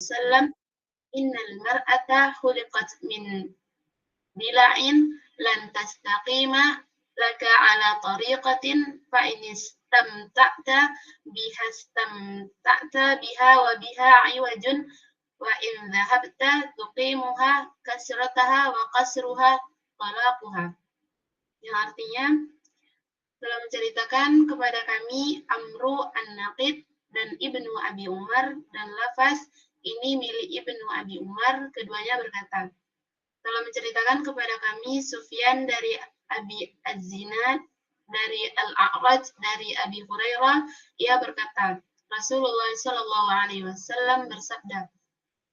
wasallam, innal mar'ata khuliqat min dila'in lan tastaqima laka ala tariqatin fa in istamta'ta biha wa biha iwajun wa in dhahabta tuqimuha kasrataha wa qasruha talaquha. Yang artinya telah menceritakan kepada kami Amru An-Naqid dan Ibnu Abi Umar, dan lafaz ini milik Ibnu Abi Umar, keduanya berkata, telah menceritakan kepada kami Sufyan dari Abi Az-Zinad, dari Al-A'raj, dari Abi Hurairah, ia berkata, Rasulullah Shallallahu Alaihi Wasallam bersabda,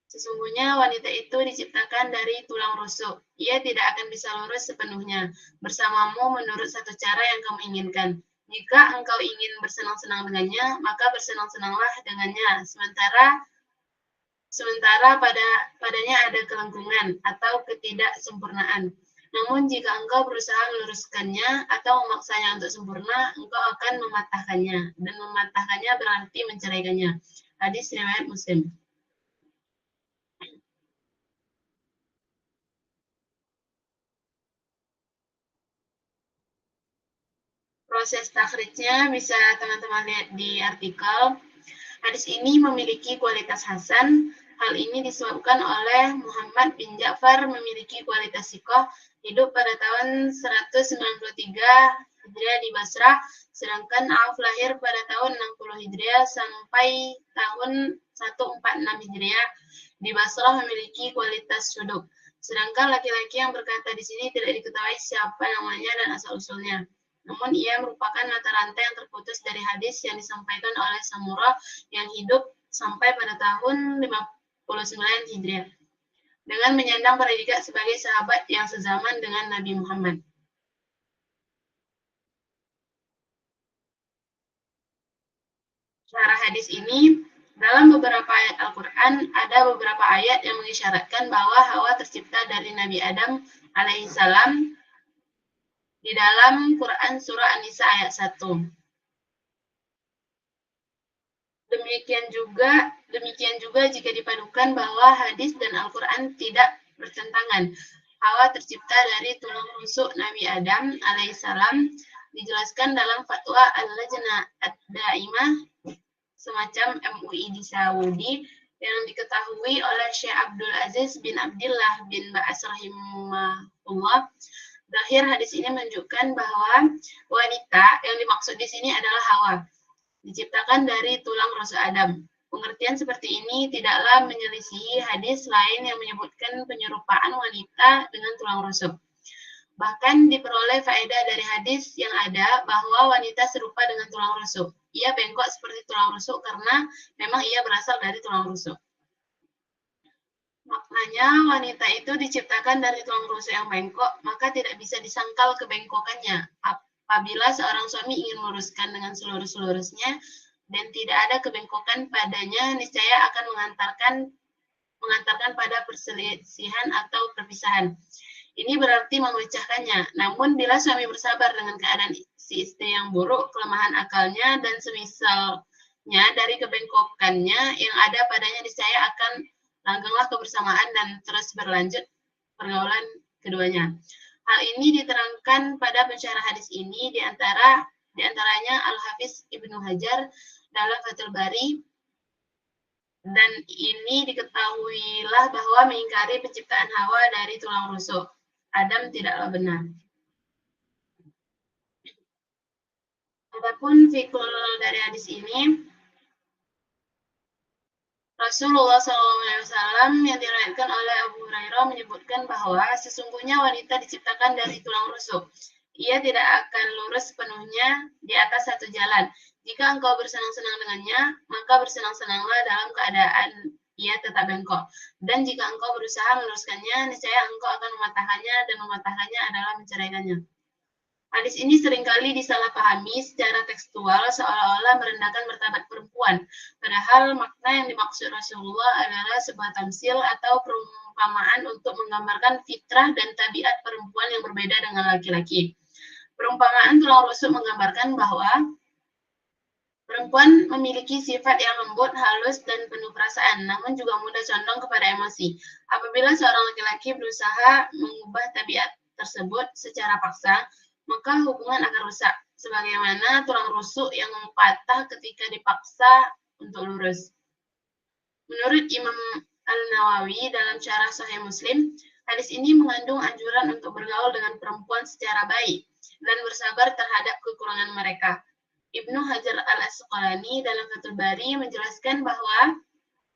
sesungguhnya wanita itu diciptakan dari tulang rusuk. Ia tidak akan bisa lurus sepenuhnya bersamamu menurut satu cara yang kamu inginkan. Jika engkau ingin bersenang-senang dengannya, maka bersenang-senanglah dengannya. Sementara padanya ada kelengkungan atau ketidaksempurnaan. Namun jika engkau berusaha meluruskannya atau memaksanya untuk sempurna, engkau akan mematahkannya. Dan mematahkannya berarti menceraikannya. Hadis riwayat Muslim. Proses takhrijnya bisa teman-teman lihat di artikel. Hadis ini memiliki kualitas hasan. Hal ini disebabkan oleh Muhammad bin Ja'far memiliki kualitas sikoh, hidup pada tahun 193 Hijriah di Basrah, sedangkan Auf lahir pada tahun 60 Hijriah sampai tahun 146 Hijriah di Basrah memiliki kualitas syuduk. Sedangkan laki-laki yang berkata di sini tidak diketahui siapa namanya dan asal-usulnya. Namun ia merupakan mata rantai yang terputus dari hadis yang disampaikan oleh Samurah yang hidup sampai pada tahun 59 Hijriah dengan menyandang predikat sebagai sahabat yang sezaman dengan Nabi Muhammad. Syarah hadis ini, dalam beberapa ayat Al-Quran ada beberapa ayat yang mengisyaratkan bahwa Hawa tercipta dari Nabi Adam alaihissalam di dalam Quran Surah An-Nisa ayat 1. Demikian juga jika dipadukan bahwa hadis dan Al-Quran tidak bertentangan. Hawa tercipta dari tulang rusuk Nabi Adam alaihissalam dijelaskan dalam fatwa Al-Lajnah Ad-Daimah semacam MUI di Saudi yang diketahui oleh Syekh Abdul Aziz bin Abdullah bin Ba'as rahimahullah. Zahir hadis ini menunjukkan bahwa wanita yang dimaksud di sini adalah Hawa, diciptakan dari tulang rusuk Adam. Pengertian seperti ini tidaklah menyelisihi hadis lain yang menyebutkan penyerupaan wanita dengan tulang rusuk. Bahkan diperoleh faedah dari hadis yang ada bahwa wanita serupa dengan tulang rusuk. Ia bengkok seperti tulang rusuk karena memang ia berasal dari tulang rusuk. Maknanya wanita itu diciptakan dari tulang rusuk yang bengkok, maka tidak bisa disangkal kebengkokannya. Apabila seorang suami ingin meluruskan dengan selurus-selurusnya dan tidak ada kebengkokan padanya, niscaya akan mengantarkan pada perselisihan atau perpisahan. Ini berarti memecahkannya. Namun bila suami bersabar dengan keadaan si istri yang buruk, kelemahan akalnya, dan semisalnya dari kebengkokannya yang ada padanya, niscaya akan langgenglah kebersamaan dan terus berlanjut pergaulan keduanya. Hal ini diterangkan pada pensyarah hadis ini diantaranya Al-Hafiz Ibnu Hajar dalam Fathul Bari, dan ini diketahuilah bahwa mengingkari penciptaan Hawa dari tulang rusuk Adam tidaklah benar. Adapun fikul dari hadis ini, Rasulullah SAW yang diriwayatkan oleh Abu Hurairah menyebutkan bahwa sesungguhnya wanita diciptakan dari tulang rusuk. Ia tidak akan lurus sepenuhnya di atas satu jalan. Jika engkau bersenang-senang dengannya, maka bersenang-senanglah dalam keadaan ia tetap bengkok. Dan jika engkau berusaha meluruskannya, niscaya engkau akan mematahkannya, dan mematahkannya adalah menceraikannya. Hadis ini seringkali disalahpahami secara tekstual seolah-olah merendahkan martabat perempuan. Padahal makna yang dimaksud Rasulullah adalah sebuah tamsil atau perumpamaan untuk menggambarkan fitrah dan tabiat perempuan yang berbeda dengan laki-laki. Perumpamaan tulang rusuk menggambarkan bahwa Perempuan memiliki sifat yang lembut, halus, dan penuh perasaan, namun juga mudah condong kepada emosi. Apabila seorang laki-laki berusaha mengubah tabiat tersebut secara paksa, maka hubungan akan rusak, sebagaimana tulang rusuk yang patah ketika dipaksa untuk lurus. Menurut Imam Al-Nawawi dalam Syarah Sahih Muslim, hadis ini mengandung anjuran untuk bergaul dengan perempuan secara baik dan bersabar terhadap kekurangan mereka. Ibnu Hajar al-Asqalani dalam Fathul Bari menjelaskan bahwa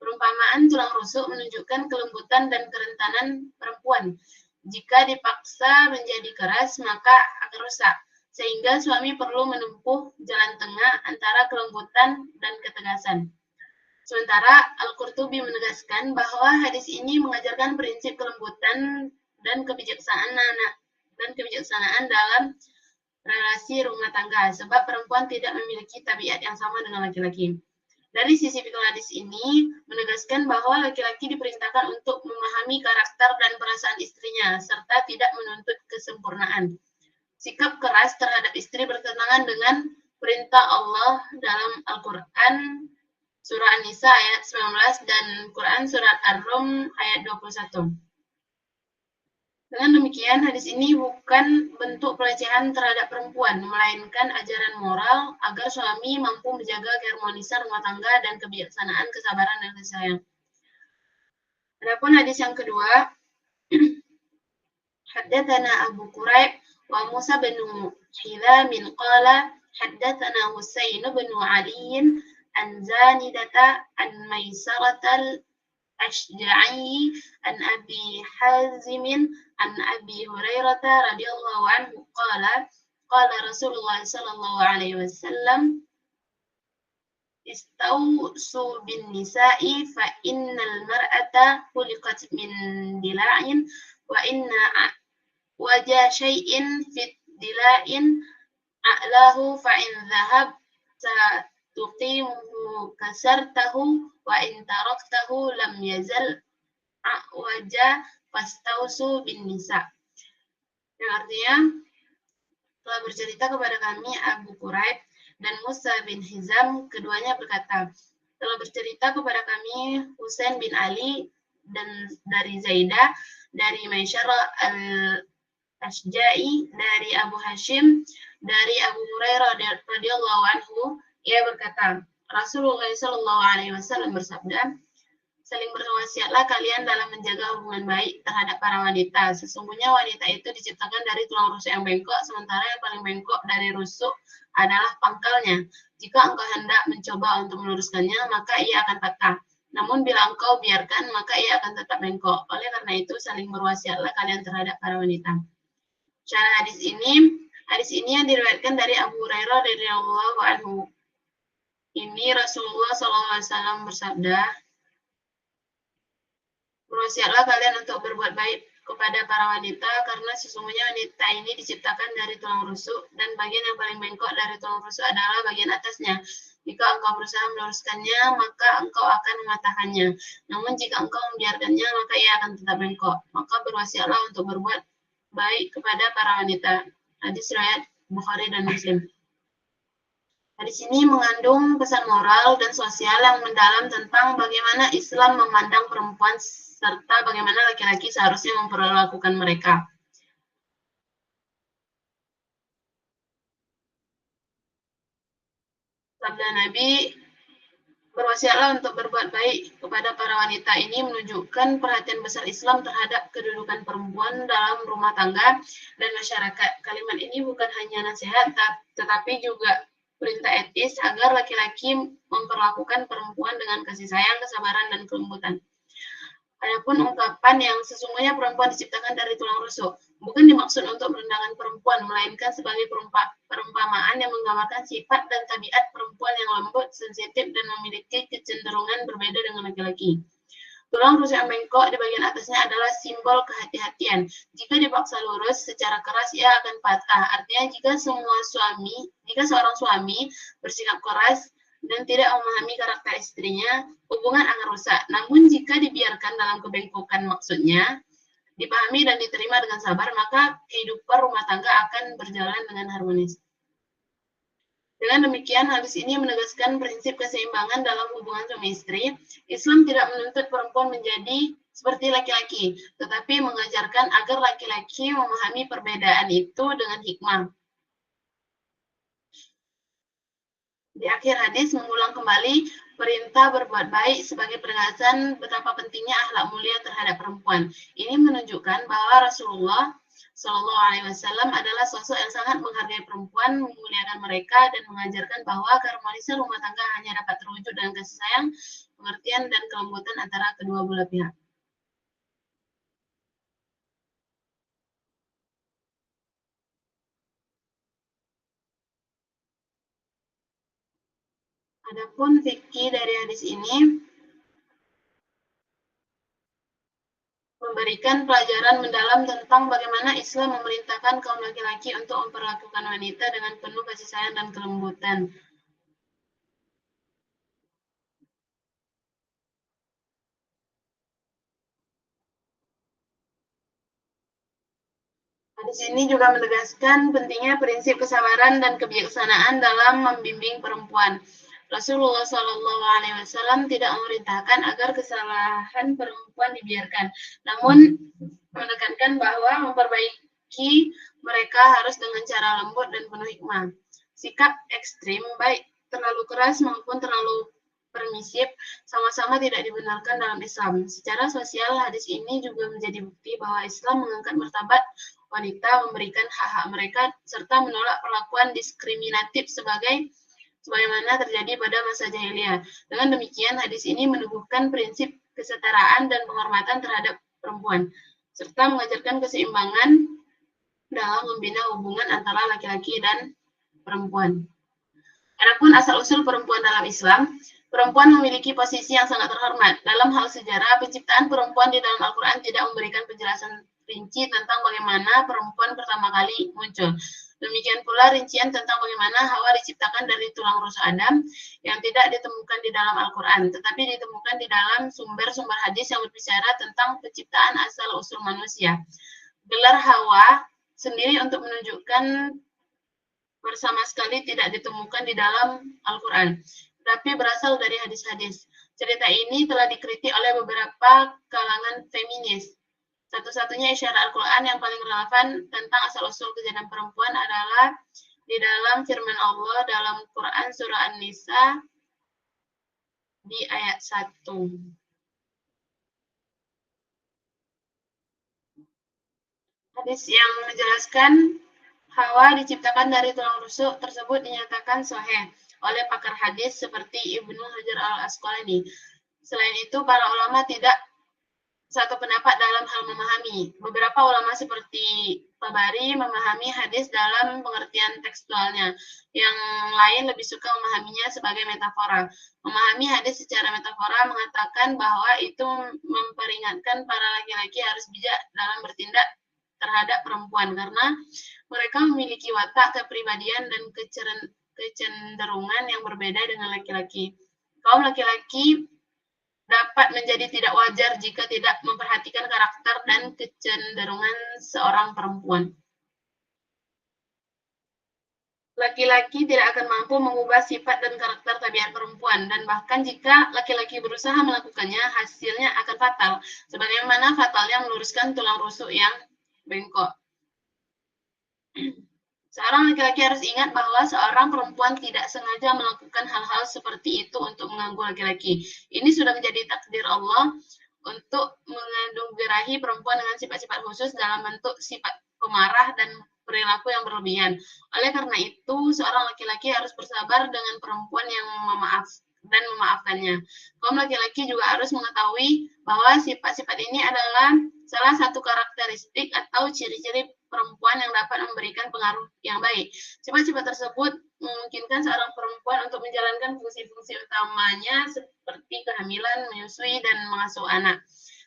perumpamaan tulang rusuk menunjukkan kelembutan dan kerentanan perempuan. Jika dipaksa menjadi keras, maka akan rusak, sehingga suami perlu menempuh jalan tengah antara kelembutan dan ketegasan. Sementara Al-Qurtubi menegaskan bahwa hadis ini mengajarkan prinsip kelembutan dan kebijaksanaan dalam relasi rumah tangga, sebab perempuan tidak memiliki tabiat yang sama dengan laki-laki. Dari sisi fikih hadis ini menegaskan bahwa laki-laki diperintahkan untuk memahami karakter dan perasaan istrinya, serta tidak menuntut kesempurnaan. Sikap keras terhadap istri bertentangan dengan perintah Allah dalam Al-Quran Surah An-Nisa ayat 19 dan Quran Surat Ar-Rum ayat 21. Dengan demikian, hadis ini bukan bentuk pelecehan terhadap perempuan, melainkan ajaran moral agar suami mampu menjaga keharmonisan rumah tangga dan kebijaksanaan, kesabaran, dan kasih sayang. Adapun hadis yang kedua, Haddatsana Abu Quraib wa Musa bin Hilal qala haddatsana Husain bin Ali an Zanidata an Maisaratal Ashja'i an Abi Hazim an Abi Hurairah radhiyallahu anhu qala Rasulullah sallallahu alaihi wasallam istausu bin nisa'i fa innal mar'ata khuliqat min dila'in wa inna wajah syai'in fit dila'in a'lahu fa in dhahab tuqimuhu kasartahu wa in taraktahu lam yazal a'waja fastausu bin nisa. Yang artinya telah bercerita kepada kami Abu Quraib dan Musa bin Hizam, keduanya berkata, telah bercerita kepada kami Husain bin Ali dan dari Zaidah, dari Maisyarah al-Ashja'i, dari Abu Hashim, dari Abu Hurairah radhiyallahu anhu, ia berkata, Rasulullah sallallahu alaihi wasallam bersabda, saling berwasiatlah kalian dalam menjaga hubungan baik terhadap para wanita. Sesungguhnya wanita itu diciptakan dari tulang rusuk yang bengkok, sementara yang paling bengkok dari rusuk adalah pangkalnya. Jika engkau hendak mencoba untuk meluruskannya, maka ia akan patah. Namun bila engkau biarkan, maka ia akan tetap bengkok. Oleh karena itu, saling berwasiatlah kalian terhadap para wanita. Syarah hadis ini yang diriwayatkan dari Abu Hurairah radhiyallahu anhu. Ini Rasulullah SAW bersabda, berwasiatlah kalian untuk berbuat baik kepada para wanita, karena sesungguhnya wanita ini diciptakan dari tulang rusuk, dan bagian yang paling bengkok dari tulang rusuk adalah bagian atasnya. Jika engkau berusaha meluruskannya, maka engkau akan mematahkannya. Namun jika engkau membiarkannya, maka ia akan tetap bengkok. Maka berwasiatlah untuk berbuat baik kepada para wanita. Hadis riwayat Bukhari dan Muslim. Hadis ini mengandung pesan moral dan sosial yang mendalam tentang bagaimana Islam memandang perempuan serta bagaimana laki-laki seharusnya memperlakukan mereka. Sabda Nabi, berwasiatlah untuk berbuat baik kepada para wanita ini menunjukkan perhatian besar Islam terhadap kedudukan perempuan dalam rumah tangga dan masyarakat. Kalimat ini bukan hanya nasihat, tetapi juga perintah etis agar laki-laki memperlakukan perempuan dengan kasih sayang, kesabaran, dan kelembutan. Adapun ungkapan yang sesungguhnya perempuan diciptakan dari tulang rusuk bukan dimaksud untuk merendahkan perempuan, melainkan sebagai perumpamaan yang menggambarkan sifat dan tabiat perempuan yang lembut, sensitif, dan memiliki kecenderungan berbeda dengan laki-laki. Tulang rusuk yang bengkok di bagian atasnya adalah simbol kehati-hatian. Jika dipaksa lurus secara keras, ia akan patah. Artinya jika seorang suami bersikap keras dan tidak memahami karakter istrinya, hubungan akan rusak. Namun jika dibiarkan dalam kebengkokan maksudnya, dipahami dan diterima dengan sabar, maka kehidupan rumah tangga akan berjalan dengan harmonis. Dengan demikian, hadis ini menegaskan prinsip keseimbangan dalam hubungan suami istri. Islam tidak menuntut perempuan menjadi seperti laki-laki, tetapi mengajarkan agar laki-laki memahami perbedaan itu dengan hikmah. Di akhir hadis mengulang kembali perintah berbuat baik sebagai penegasan betapa pentingnya akhlak mulia terhadap perempuan. Ini menunjukkan bahwa Rasulullah Shallallahu Alaihi Wasallam adalah sosok yang sangat menghargai perempuan, memuliakan mereka, dan mengajarkan bahwa keharmonisan rumah tangga hanya dapat terwujud dengan kasih sayang, pengertian, dan kelembutan antara kedua belah pihak. Adapun fikih dari hadis ini memberikan pelajaran mendalam tentang bagaimana Islam memerintahkan kaum laki-laki untuk memperlakukan wanita dengan penuh kasih sayang dan kelembutan. Hadis ini juga menegaskan pentingnya prinsip kesabaran dan kebijaksanaan dalam membimbing perempuan. Rasulullah Shallallahu Alaihi Wasallam tidak memerintahkan agar kesalahan perempuan dibiarkan, namun menekankan bahwa memperbaiki mereka harus dengan cara lembut dan penuh hikmah. Sikap ekstrim, baik terlalu keras maupun terlalu permisif, sama-sama tidak dibenarkan dalam Islam. Secara sosial, hadis ini juga menjadi bukti bahwa Islam mengangkat martabat wanita, memberikan hak-hak mereka, serta menolak perlakuan diskriminatif sebagaimana terjadi pada masa jahiliyah. Dengan demikian, hadis ini meneguhkan prinsip kesetaraan dan penghormatan terhadap perempuan, serta mengajarkan keseimbangan dalam membina hubungan antara laki-laki dan perempuan. Adapun asal-usul perempuan dalam Islam, perempuan memiliki posisi yang sangat terhormat. Dalam hal sejarah, penciptaan perempuan di dalam Al-Quran tidak memberikan penjelasan rinci tentang bagaimana perempuan pertama kali muncul. Demikian pula rincian tentang bagaimana Hawa diciptakan dari tulang rusuk Adam yang tidak ditemukan di dalam Al-Quran, tetapi ditemukan di dalam sumber-sumber hadis yang berbicara tentang penciptaan asal-usul manusia. Gelar Hawa sendiri untuk menunjukkan bersama sekali tidak ditemukan di dalam Al-Quran, tetapi berasal dari hadis-hadis. Cerita ini telah dikritik oleh beberapa kalangan feminis. Satu-satunya isyarat Al-Quran yang paling relevan tentang asal-usul kejadian perempuan adalah di dalam firman Allah dalam Quran Surah An-Nisa di ayat 1. Hadis yang menjelaskan Hawa diciptakan dari tulang rusuk tersebut dinyatakan sahih oleh pakar hadis seperti Ibnu Hajar al-Asqalani. Selain itu, para ulama tidak satu pendapat dalam hal memahami. Beberapa ulama seperti Tabari memahami hadis dalam pengertian tekstualnya. Yang lain lebih suka memahaminya sebagai metafora. Memahami hadis secara metafora mengatakan bahwa itu memperingatkan para laki-laki harus bijak dalam bertindak terhadap perempuan karena mereka memiliki watak, kepribadian, dan kecenderungan yang berbeda dengan laki-laki. Kaum laki-laki dapat menjadi tidak wajar jika tidak memperhatikan karakter dan kecenderungan seorang perempuan. Laki-laki tidak akan mampu mengubah sifat dan karakter tabiat perempuan, dan bahkan jika laki-laki berusaha melakukannya, hasilnya akan fatal, sebagaimana fatalnya meluruskan tulang rusuk yang bengkok. Seorang laki-laki harus ingat bahwa seorang perempuan tidak sengaja melakukan hal-hal seperti itu untuk mengganggu laki-laki. Ini sudah menjadi takdir Allah untuk menganugerahi perempuan dengan sifat-sifat khusus dalam bentuk sifat pemarah dan perilaku yang berlebihan. Oleh karena itu, seorang laki-laki harus bersabar dengan perempuan yang memaafkannya. Kaum laki-laki juga harus mengetahui bahwa sifat-sifat ini adalah salah satu karakteristik atau ciri-ciri perempuan yang dapat memberikan pengaruh yang baik. Sifat-sifat tersebut memungkinkan seorang perempuan untuk menjalankan fungsi-fungsi utamanya seperti kehamilan, menyusui, dan mengasuh anak.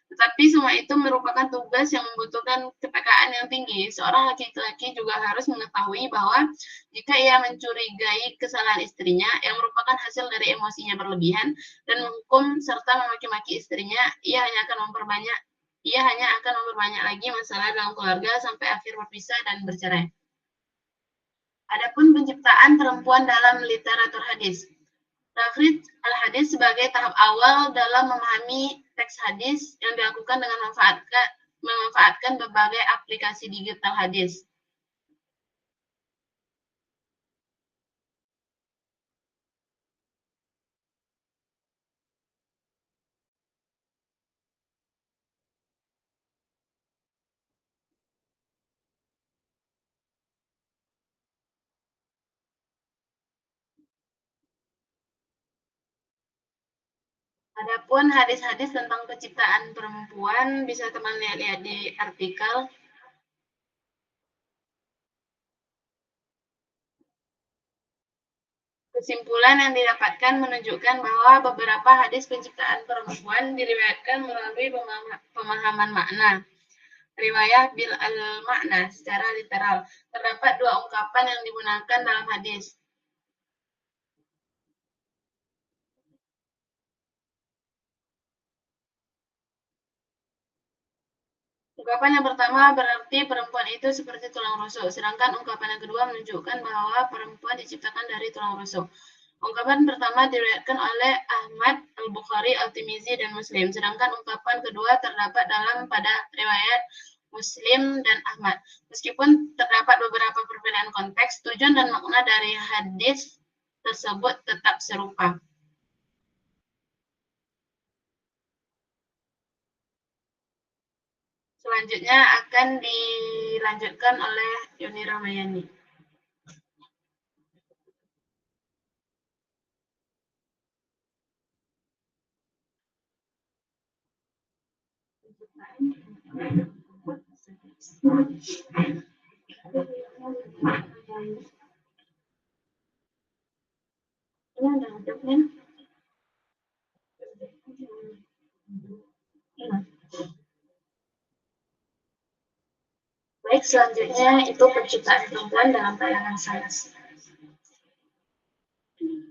Tetapi semua itu merupakan tugas yang membutuhkan kepekaan yang tinggi. Seorang laki-laki juga harus mengetahui bahwa jika ia mencurigai kesalahan istrinya yang merupakan hasil dari emosinya berlebihan dan menghukum serta memaki-maki istrinya, ia hanya akan memperbanyak lagi masalah dalam keluarga sampai akhir berpisah dan bercerai. Adapun penciptaan perempuan dalam literatur hadis. Takhrij al-hadis sebagai tahap awal dalam memahami teks hadis yang dilakukan dengan memanfaatkan berbagai aplikasi digital hadis. Adapun hadis-hadis tentang penciptaan perempuan bisa teman lihat di artikel. Kesimpulan yang didapatkan menunjukkan bahwa beberapa hadis penciptaan perempuan diriwayatkan melalui pemahaman makna. Riwayat bil al-makna secara literal. Terdapat dua ungkapan yang digunakan dalam hadis. Ungkapan yang pertama berarti perempuan itu seperti tulang rusuk, sedangkan ungkapan yang kedua menunjukkan bahwa perempuan diciptakan dari tulang rusuk. Ungkapan pertama diriwayatkan oleh Ahmad, Al-Bukhari, Al-Tirmizi, dan Muslim, sedangkan ungkapan kedua terdapat pada riwayat Muslim dan Ahmad. Meskipun terdapat beberapa perbedaan konteks, tujuan dan makna dari hadis tersebut tetap serupa. Selanjutnya akan dilanjutkan oleh Yuni Ramayani. Ini ada hidupnya. Baik, selanjutnya itu penciptaan perempuan dalam pandangan sains.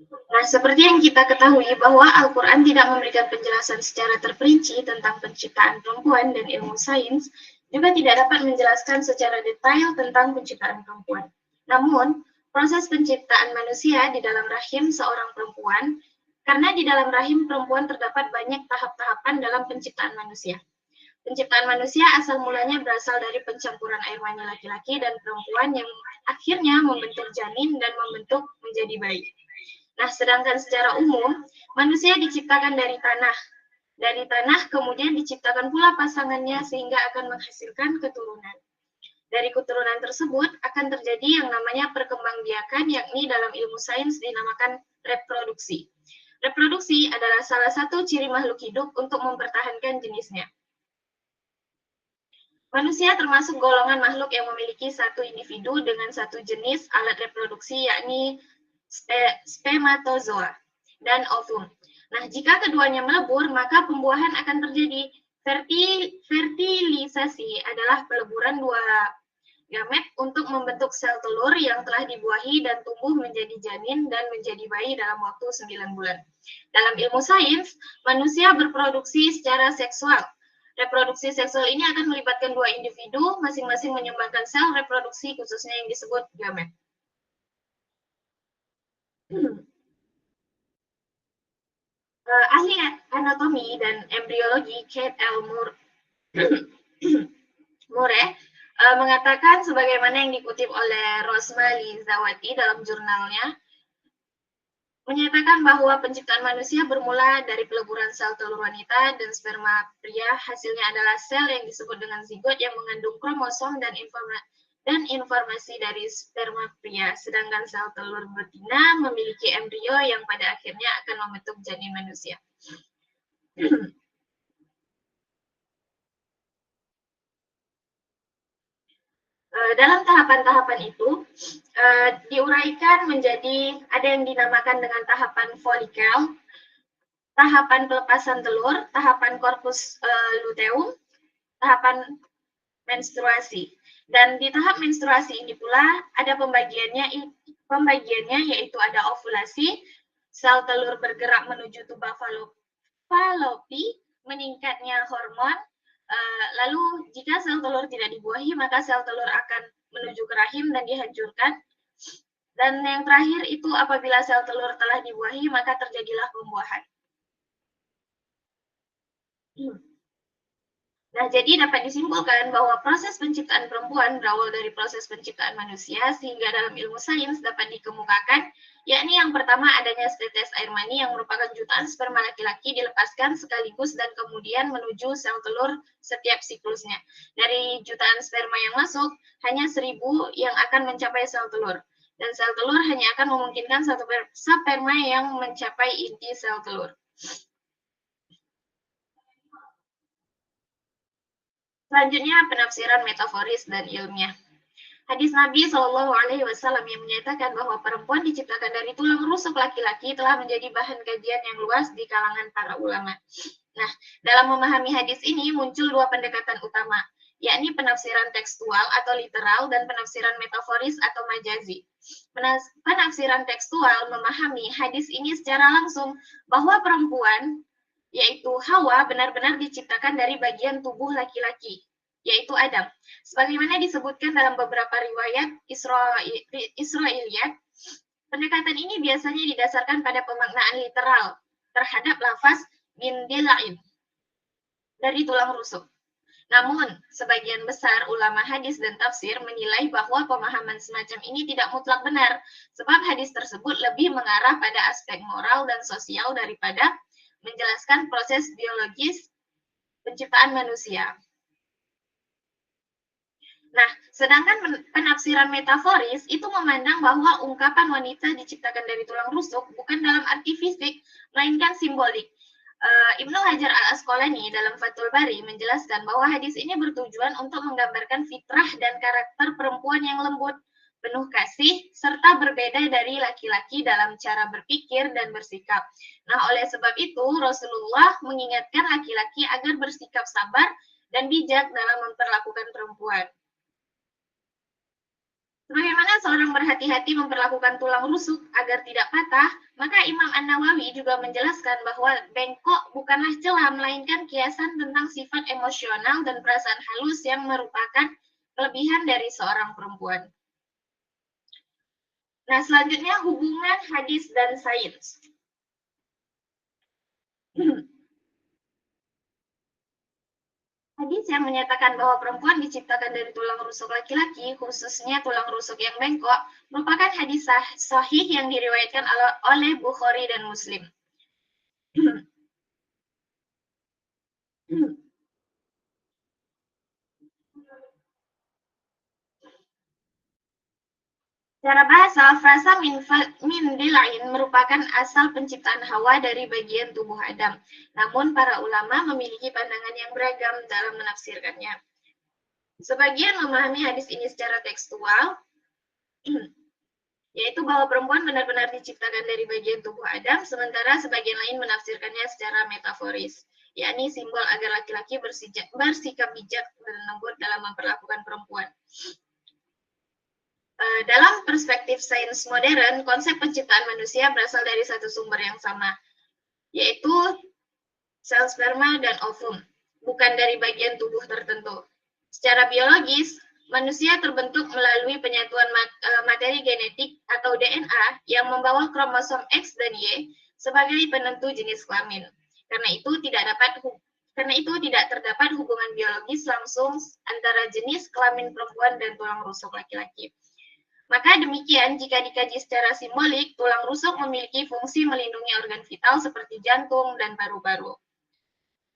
Nah, seperti yang kita ketahui bahwa Al-Quran tidak memberikan penjelasan secara terperinci tentang penciptaan perempuan dan ilmu sains, juga tidak dapat menjelaskan secara detail tentang penciptaan perempuan. Namun, proses penciptaan manusia di dalam rahim seorang perempuan, karena di dalam rahim perempuan terdapat banyak tahap-tahapan dalam penciptaan manusia. Penciptaan manusia asal mulanya berasal dari pencampuran air mani laki-laki dan perempuan yang akhirnya membentuk janin dan membentuk menjadi bayi. Nah, sedangkan secara umum, manusia diciptakan dari tanah. Dari tanah kemudian diciptakan pula pasangannya sehingga akan menghasilkan keturunan. Dari keturunan tersebut akan terjadi yang namanya perkembangbiakan, yakni dalam ilmu sains dinamakan reproduksi. Reproduksi adalah salah satu ciri makhluk hidup untuk mempertahankan jenisnya. Manusia termasuk golongan makhluk yang memiliki satu individu dengan satu jenis alat reproduksi, yakni spermatozoa dan ovum. Nah, jika keduanya melebur, maka pembuahan akan terjadi. Fertilisasi adalah peleburan dua gamet untuk membentuk sel telur yang telah dibuahi dan tumbuh menjadi janin dan menjadi bayi dalam waktu 9 bulan. Dalam ilmu sains, manusia berproduksi secara seksual. Reproduksi seksual ini akan melibatkan dua individu, masing-masing menyumbangkan sel reproduksi khususnya yang disebut gamet. Ahli anatomi dan embriologi Kate L. Murray mengatakan sebagaimana yang dikutip oleh Rosmali Zawati dalam jurnalnya, menyatakan bahwa penciptaan manusia bermula dari peleburan sel telur wanita dan sperma pria. Hasilnya adalah sel yang disebut dengan zigot yang mengandung kromosom dan informasi dari sperma pria, sedangkan sel telur betina memiliki embrio yang pada akhirnya akan membentuk janin manusia. Dalam tahapan-tahapan itu diuraikan menjadi ada yang dinamakan dengan tahapan folikel, tahapan pelepasan telur, tahapan korpus luteum, tahapan menstruasi. Dan di tahap menstruasi ini pula ada pembagiannya yaitu ada ovulasi, sel telur bergerak menuju tuba falopi, meningkatnya hormon. Lalu jika sel telur tidak dibuahi, maka sel telur akan menuju ke rahim dan dihancurkan. Dan yang terakhir itu apabila sel telur telah dibuahi, maka terjadilah pembuahan. Nah, jadi dapat disimpulkan bahwa proses penciptaan perempuan berawal dari proses penciptaan manusia, sehingga dalam ilmu sains dapat dikemukakan, yakni yang pertama adanya setetes air mani yang merupakan jutaan sperma laki-laki dilepaskan sekaligus dan kemudian menuju sel telur setiap siklusnya. Dari jutaan sperma yang masuk, hanya 1.000 yang akan mencapai sel telur. Dan sel telur hanya akan memungkinkan satu sperma yang mencapai inti sel telur. Selanjutnya penafsiran metaforis dan ilmiah. Hadis Nabi Shallallahu Alaihi Wasallam yang menyatakan bahwa perempuan diciptakan dari tulang rusuk laki-laki telah menjadi bahan kajian yang luas di kalangan para ulama. Nah, dalam memahami hadis ini muncul dua pendekatan utama, yakni penafsiran tekstual atau literal dan penafsiran metaforis atau majazi. Penafsiran tekstual memahami hadis ini secara langsung bahwa perempuan yaitu Hawa benar-benar diciptakan dari bagian tubuh laki-laki, yaitu Adam. Sebagaimana disebutkan dalam beberapa riwayat Israiliyat, pendekatan ini biasanya didasarkan pada pemaknaan literal terhadap lafaz min dila'in dari tulang rusuk. Namun, sebagian besar ulama hadis dan tafsir menilai bahwa pemahaman semacam ini tidak mutlak benar, sebab hadis tersebut lebih mengarah pada aspek moral dan sosial daripada menjelaskan proses biologis penciptaan manusia. Nah, sedangkan penafsiran metaforis itu memandang bahwa ungkapan wanita diciptakan dari tulang rusuk bukan dalam arti fisik, melainkan simbolik. Ibnu Hajar al-Asqalani dalam Fathul Bari menjelaskan bahwa hadis ini bertujuan untuk menggambarkan fitrah dan karakter perempuan yang lembut, penuh kasih, serta berbeda dari laki-laki dalam cara berpikir dan bersikap. Nah, oleh sebab itu, Rasulullah mengingatkan laki-laki agar bersikap sabar dan bijak dalam memperlakukan perempuan. Sebagaimana seorang berhati-hati memperlakukan tulang rusuk agar tidak patah, maka Imam An-Nawawi juga menjelaskan bahwa bengkok bukanlah celah, melainkan kiasan tentang sifat emosional dan perasaan halus yang merupakan kelebihan dari seorang perempuan. Nah, selanjutnya hubungan hadis dan sains. Hadis yang menyatakan bahwa perempuan diciptakan dari tulang rusuk laki-laki, khususnya tulang rusuk yang bengkok, merupakan hadis sahih yang diriwayatkan oleh Bukhari dan Muslim. Secara bahasa, frasa min dila'in merupakan asal penciptaan Hawa dari bagian tubuh Adam. Namun, para ulama memiliki pandangan yang beragam dalam menafsirkannya. Sebagian memahami hadis ini secara tekstual, yaitu bahwa perempuan benar-benar diciptakan dari bagian tubuh Adam, sementara sebagian lain menafsirkannya secara metaforis, yakni simbol agar laki-laki bersikap bijak dan lembut dalam memperlakukan perempuan. Dalam perspektif sains modern, konsep penciptaan manusia berasal dari satu sumber yang sama, yaitu sel sperma dan ovum, bukan dari bagian tubuh tertentu. Secara biologis, manusia terbentuk melalui penyatuan materi genetik atau DNA yang membawa kromosom X dan Y sebagai penentu jenis kelamin. Karena itu tidak terdapat hubungan biologis langsung antara jenis kelamin perempuan dan tulang rusuk laki-laki. Maka demikian, jika dikaji secara simbolik, tulang rusuk memiliki fungsi melindungi organ vital seperti jantung dan paru-paru.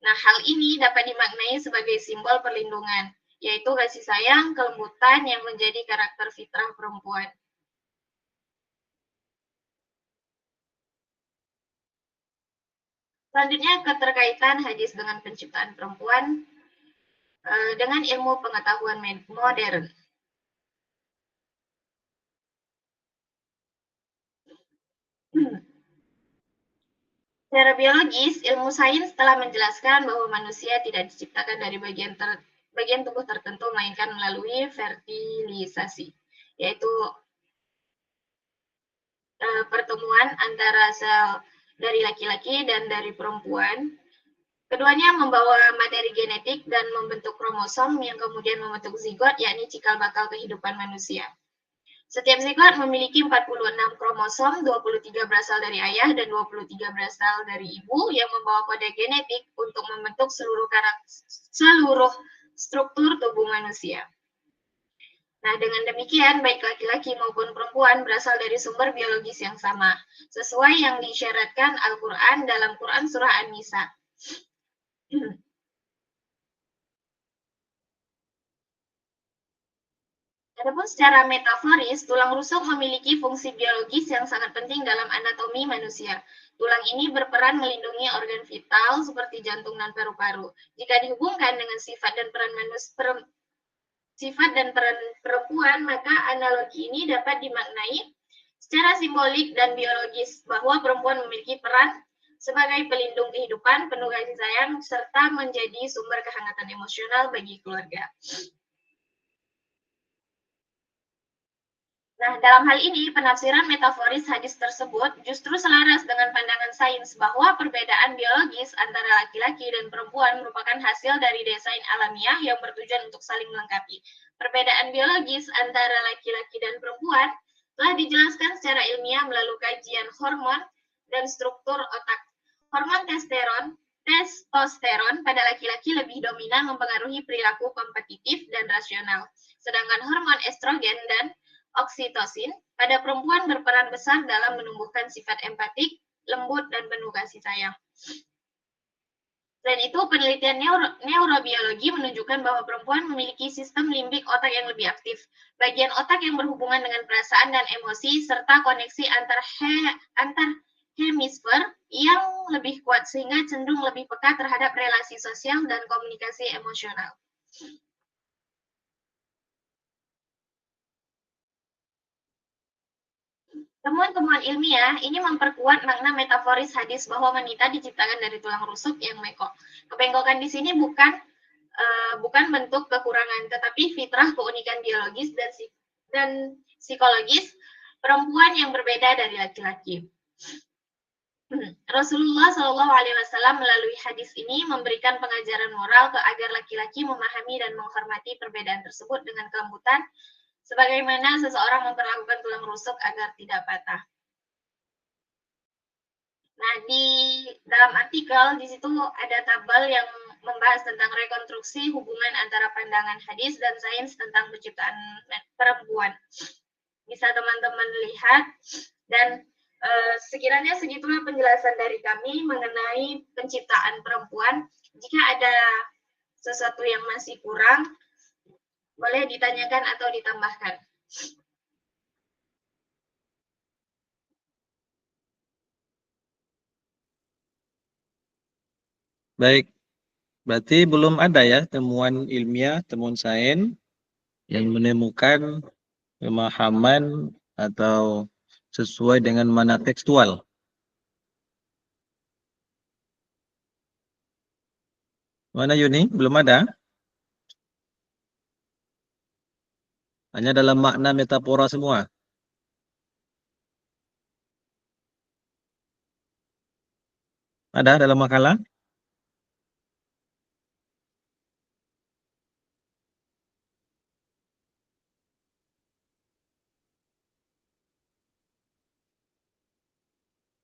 Nah, hal ini dapat dimaknai sebagai simbol perlindungan, yaitu kasih sayang, kelembutan yang menjadi karakter fitrah perempuan. Selanjutnya, keterkaitan hadis dengan penciptaan perempuan dengan ilmu pengetahuan modern. Secara biologis, ilmu sains telah menjelaskan bahwa manusia tidak diciptakan dari bagian tubuh tertentu, melainkan melalui fertilisasi, yaitu pertemuan antara sel dari laki-laki dan dari perempuan. Keduanya membawa materi genetik dan membentuk kromosom yang kemudian membentuk zigot, yakni cikal bakal kehidupan manusia. Setiap zigot memiliki 46 kromosom, 23 berasal dari ayah dan 23 berasal dari ibu yang membawa kode genetik untuk membentuk seluruh struktur tubuh manusia. Nah, dengan demikian, baik laki-laki maupun perempuan berasal dari sumber biologis yang sama, sesuai yang disyaratkan Al-Quran dalam Quran Surah An-Nisa. Adapun secara metaforis, tulang rusuk memiliki fungsi biologis yang sangat penting dalam anatomi manusia. Tulang ini berperan melindungi organ vital seperti jantung dan paru-paru. Jika dihubungkan dengan sifat dan peran perempuan, maka analogi ini dapat dimaknai secara simbolik dan biologis bahwa perempuan memiliki peran sebagai pelindung kehidupan, penuh kasih sayang, serta menjadi sumber kehangatan emosional bagi keluarga. Nah, dalam hal ini, penafsiran metaforis hadis tersebut justru selaras dengan pandangan sains bahwa perbedaan biologis antara laki-laki dan perempuan merupakan hasil dari desain alamiah yang bertujuan untuk saling melengkapi. Perbedaan biologis antara laki-laki dan perempuan telah dijelaskan secara ilmiah melalui kajian hormon dan struktur otak. Hormon testosteron pada laki-laki lebih dominan mempengaruhi perilaku kompetitif dan rasional, sedangkan hormon estrogen dan oksitosin pada perempuan berperan besar dalam menumbuhkan sifat empatik, lembut, dan penuh kasih sayang. Selain itu, penelitian neurobiologi menunjukkan bahwa perempuan memiliki sistem limbik otak yang lebih aktif. Bagian otak yang berhubungan dengan perasaan dan emosi, serta koneksi antar hemisfer yang lebih kuat, sehingga cenderung lebih peka terhadap relasi sosial dan komunikasi emosional. Temuan-temuan ilmiah ini memperkuat makna metaforis hadis bahwa wanita diciptakan dari tulang rusuk yang bengkok. Kebengkokan di sini bukan bentuk kekurangan, tetapi fitrah keunikan biologis dan psikologis perempuan yang berbeda dari laki-laki. Rasulullah Shallallahu Alaihi Wasallam melalui hadis ini memberikan pengajaran moral agar laki-laki memahami dan menghormati perbedaan tersebut dengan kelembutan, sebagaimana seseorang memperlakukan tulang rusuk agar tidak patah. Nah, di dalam artikel di situ ada tabel yang membahas tentang rekonstruksi hubungan antara pandangan hadis dan sains tentang penciptaan perempuan. Bisa teman-teman lihat, dan sekiranya segitulah penjelasan dari kami mengenai penciptaan perempuan. Jika ada sesuatu yang masih kurang, boleh ditanyakan atau ditambahkan. Baik, berarti belum ada ya temuan ilmiah, temuan sains yang menemukan pemahaman atau sesuai dengan mana tekstual. Mana Yuni? Belum ada? Hanya dalam makna metafora semua. Ada dalam makalah?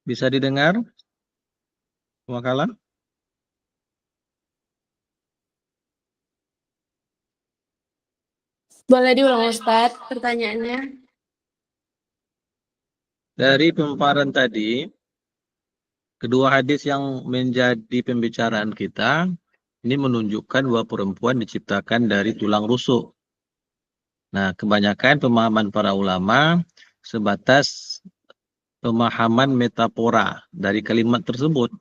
Bisa didengar? Makalah? Boleh diulang Ustadz pertanyaannya? Dari pemaparan tadi, kedua hadis yang menjadi pembicaraan kita, ini menunjukkan bahwa perempuan diciptakan dari tulang rusuk. Nah, kebanyakan pemahaman para ulama sebatas pemahaman metafora dari kalimat tersebut,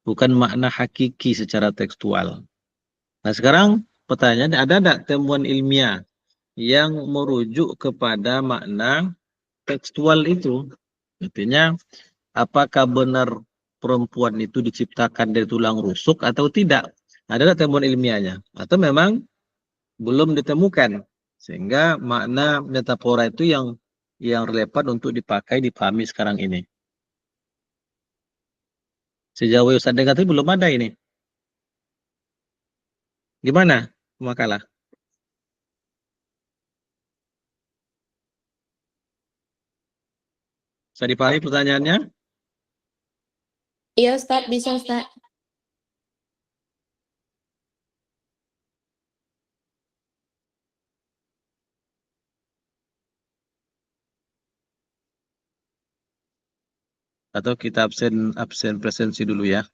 bukan makna hakiki secara tekstual. Nah, sekarang pertanyaannya, ada tidak temuan ilmiah yang merujuk kepada makna tekstual itu? Artinya, apakah benar perempuan itu diciptakan dari tulang rusuk atau tidak? Ada tidak temuan ilmiahnya? Atau memang belum ditemukan? Sehingga makna metafora itu yang relevan untuk dipakai, dipahami sekarang ini. Sejauh Ustaz dengar tadi belum ada ini. Gimana makalah? Bisa dipahami pertanyaannya? Iya Ustaz, bisa Ustaz. Atau kita absen presensi dulu ya?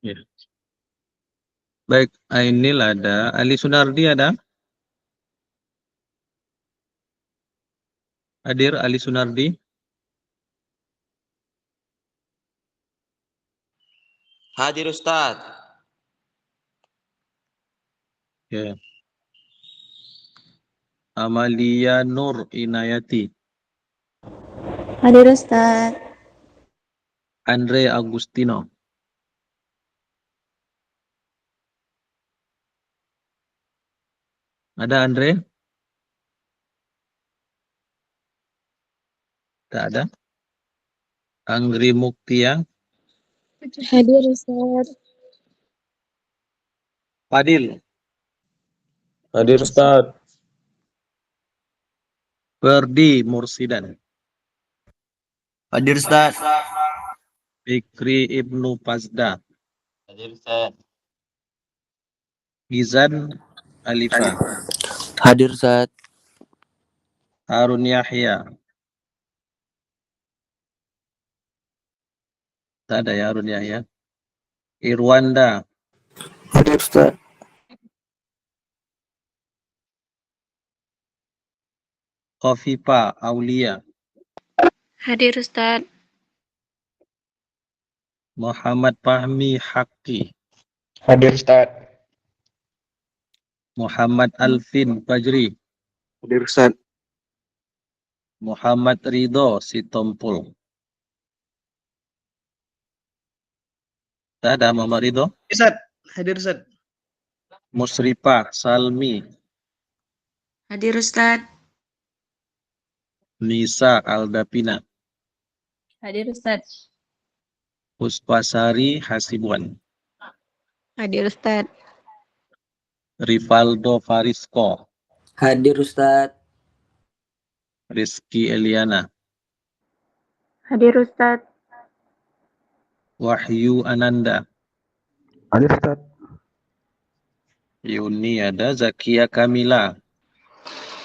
Ya. Baik, Ainil ada, Ali Sunardi ada? Hadir Ali Sunardi? Hadir Ustaz. Ya. Amalia Nur Inayati. Hadir Ustaz. Andre Agustino. Ada Andre? Tak ada. Anggri Muktia. Hadir Ustaz. Fadil. Hadir Ustaz. Ferdi Mursidan. Hadir Ustaz. Fikri Ibnu Fazda. Hadir Ustaz. Gizan Alifa. Hadir Ustaz. Harun Yahya. Tak ada ya Harun Yahya. Irwanda. Hadir Ustaz. Khofifa Aulia. Hadir Ustaz. Muhammad Fahmi Haqqi. Hadir Ustaz. Muhammad Alvin Fajri. Hadir Ustaz. Muhammad Ridho Sitompul. Tak ada Muhammad Ridho. Ustaz, hadir Ustaz. Musrifah Salmi. Hadir Ustaz. Nisa Aldapina. Hadir Ustaz. Puspasari Hasibuan. Hadir Ustaz. Rivaldo Farisko. Hadir Ustaz. Rizky Eliana. Hadir Ustaz. Wahyu Ananda. Hadir Ustaz. Yuni ada. Zakia Kamila.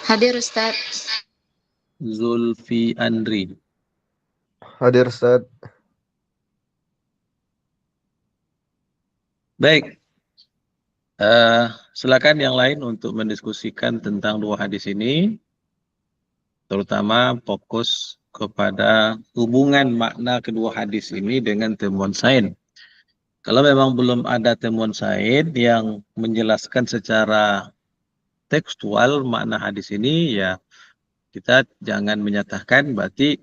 Hadir Ustaz. Zulfi Andri. Hadir Ustaz. Baik. Silakan yang lain untuk mendiskusikan tentang dua hadis ini, terutama fokus kepada hubungan makna kedua hadis ini dengan temuan sains. Kalau memang belum ada temuan sains yang menjelaskan secara tekstual makna hadis ini, ya kita jangan menyatakan berarti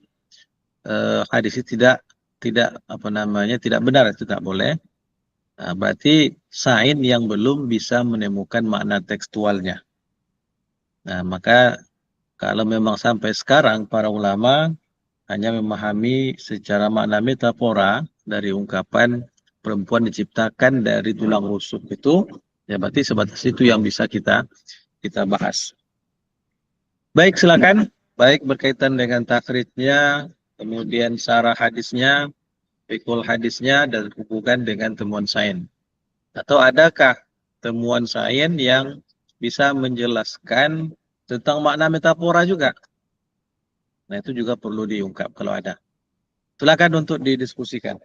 hadis ini tidak benar, itu tidak boleh. Nah, berarti sains yang belum bisa menemukan makna tekstualnya. Nah, maka kalau memang sampai sekarang para ulama hanya memahami secara makna metafora dari ungkapan perempuan diciptakan dari tulang rusuk itu, ya berarti sebatas itu yang bisa kita bahas. Baik, silakan. Baik berkaitan dengan takhrijnya, kemudian syarah hadisnya, fikul hadisnya, dan hubungan dengan temuan sains. Atau adakah temuan sains yang bisa menjelaskan tentang makna metafora juga? Nah, itu juga perlu diungkap kalau ada. Silakan untuk didiskusikan.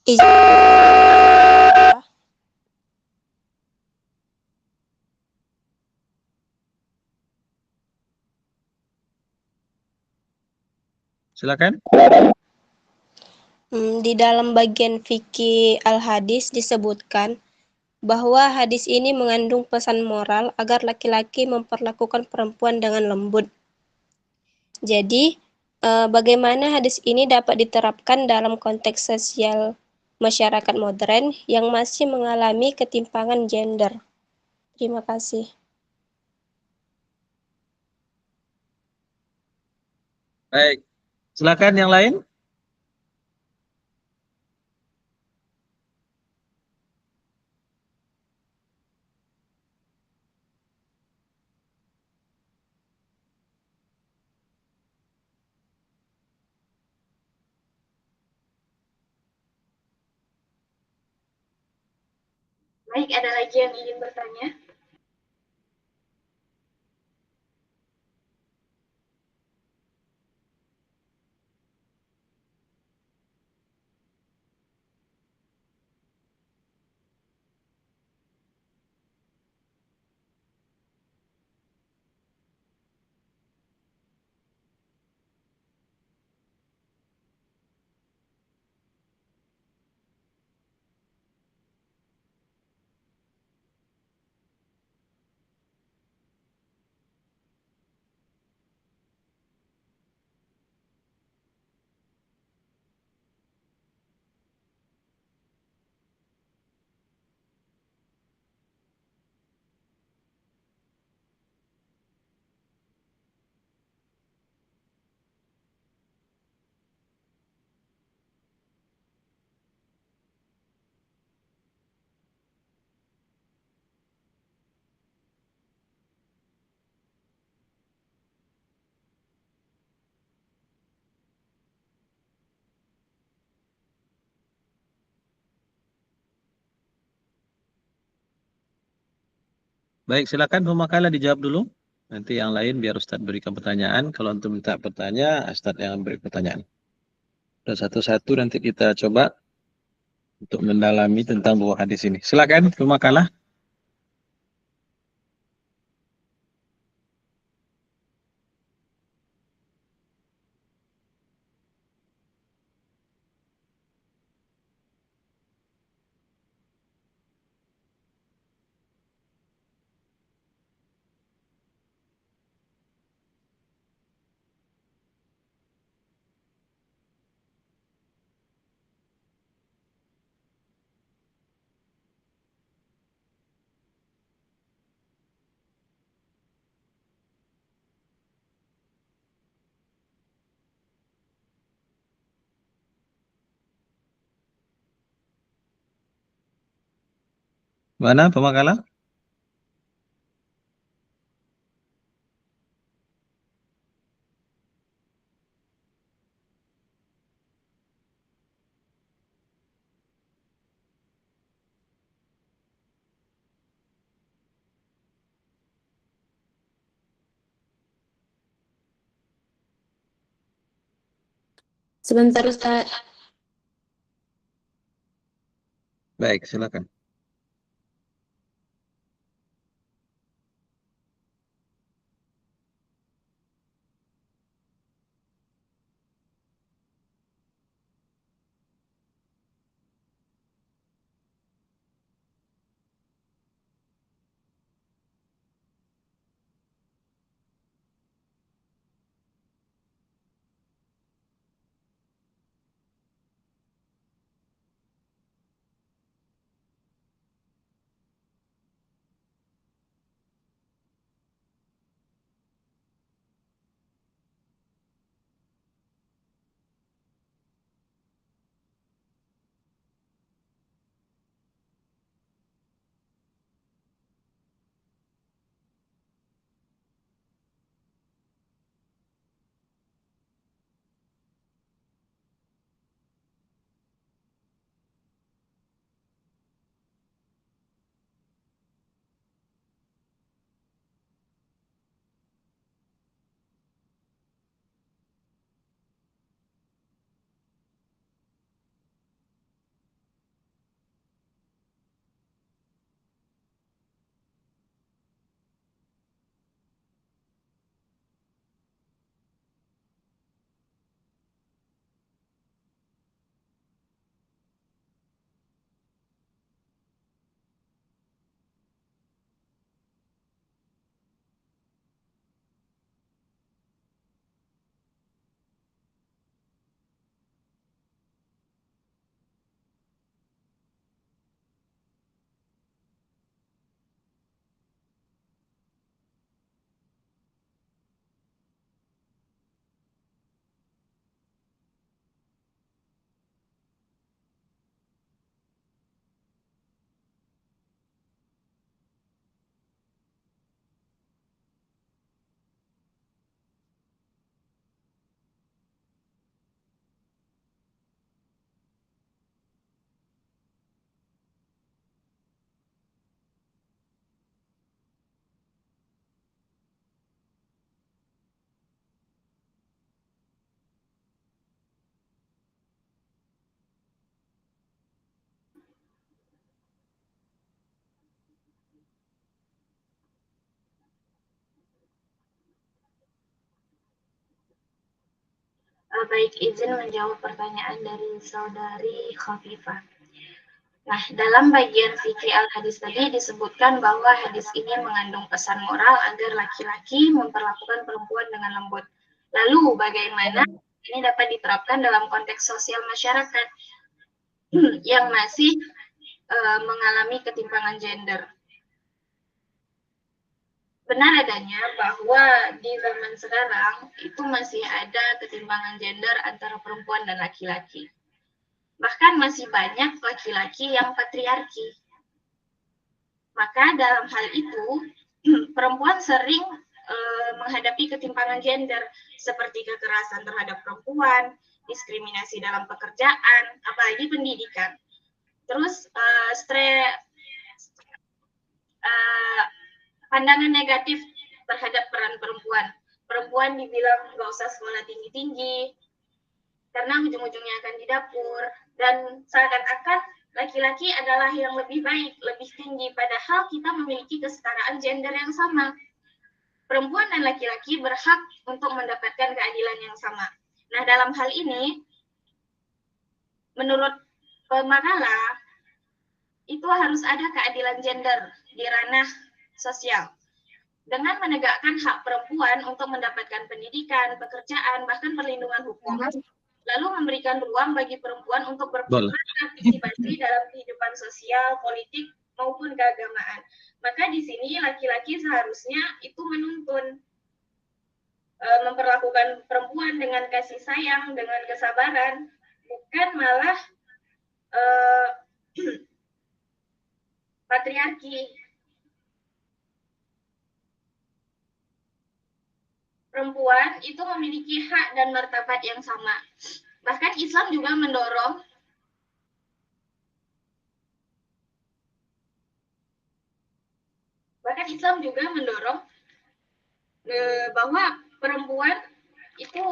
Izin. Silakan. Di dalam bagian fikih al-hadis disebutkan bahwa hadis ini mengandung pesan moral agar laki-laki memperlakukan perempuan dengan lembut. Jadi, bagaimana hadis ini dapat diterapkan dalam konteks sosial masyarakat modern yang masih mengalami ketimpangan gender? Terima kasih. Baik. Silakan yang lain. Baik, ada lagi yang ingin bertanya? Baik, silakan pemakalah dijawab dulu. Nanti yang lain biar Ustadz berikan pertanyaan. Kalau untuk minta pertanyaan, Ustadz yang beri pertanyaan. Dan satu-satu nanti kita coba untuk mendalami tentang dua hadis ini. Silakan pemakalah. Mana pemakalah? Sebentar, Ustaz. Baik, silakan. Baik, izin menjawab pertanyaan dari saudari Khafifah. Nah, dalam bagian fikih al-hadis tadi disebutkan bahwa hadis ini mengandung pesan moral agar laki-laki memperlakukan perempuan dengan lembut. Lalu, bagaimana ini dapat diterapkan dalam konteks sosial masyarakat yang masih mengalami ketimpangan gender? Benar adanya bahwa di zaman sekarang itu masih ada ketimpangan gender antara perempuan dan laki-laki. Bahkan masih banyak laki-laki yang patriarki. Maka dalam hal itu, perempuan sering menghadapi ketimpangan gender seperti kekerasan terhadap perempuan, diskriminasi dalam pekerjaan, apalagi pendidikan. Terus pandangan negatif terhadap peran perempuan. Perempuan dibilang nggak usah sekolah tinggi-tinggi, karena ujung-ujungnya akan di dapur, dan seakan-akan laki-laki adalah yang lebih baik, lebih tinggi, padahal kita memiliki kesetaraan gender yang sama. Perempuan dan laki-laki berhak untuk mendapatkan keadilan yang sama. Nah, dalam hal ini, menurut pemakalah, itu harus ada keadilan gender di ranah sosial. Dengan menegakkan hak perempuan untuk mendapatkan pendidikan, pekerjaan, bahkan perlindungan hukum, lalu memberikan ruang bagi perempuan untuk berpartisipasi dalam kehidupan sosial, politik, maupun keagamaan. Maka di sini laki-laki seharusnya itu menuntun, memperlakukan perempuan dengan kasih sayang, dengan kesabaran, bukan malah patriarki. Perempuan itu memiliki hak dan martabat yang sama. Bahkan Islam juga mendorong bahwa perempuan itu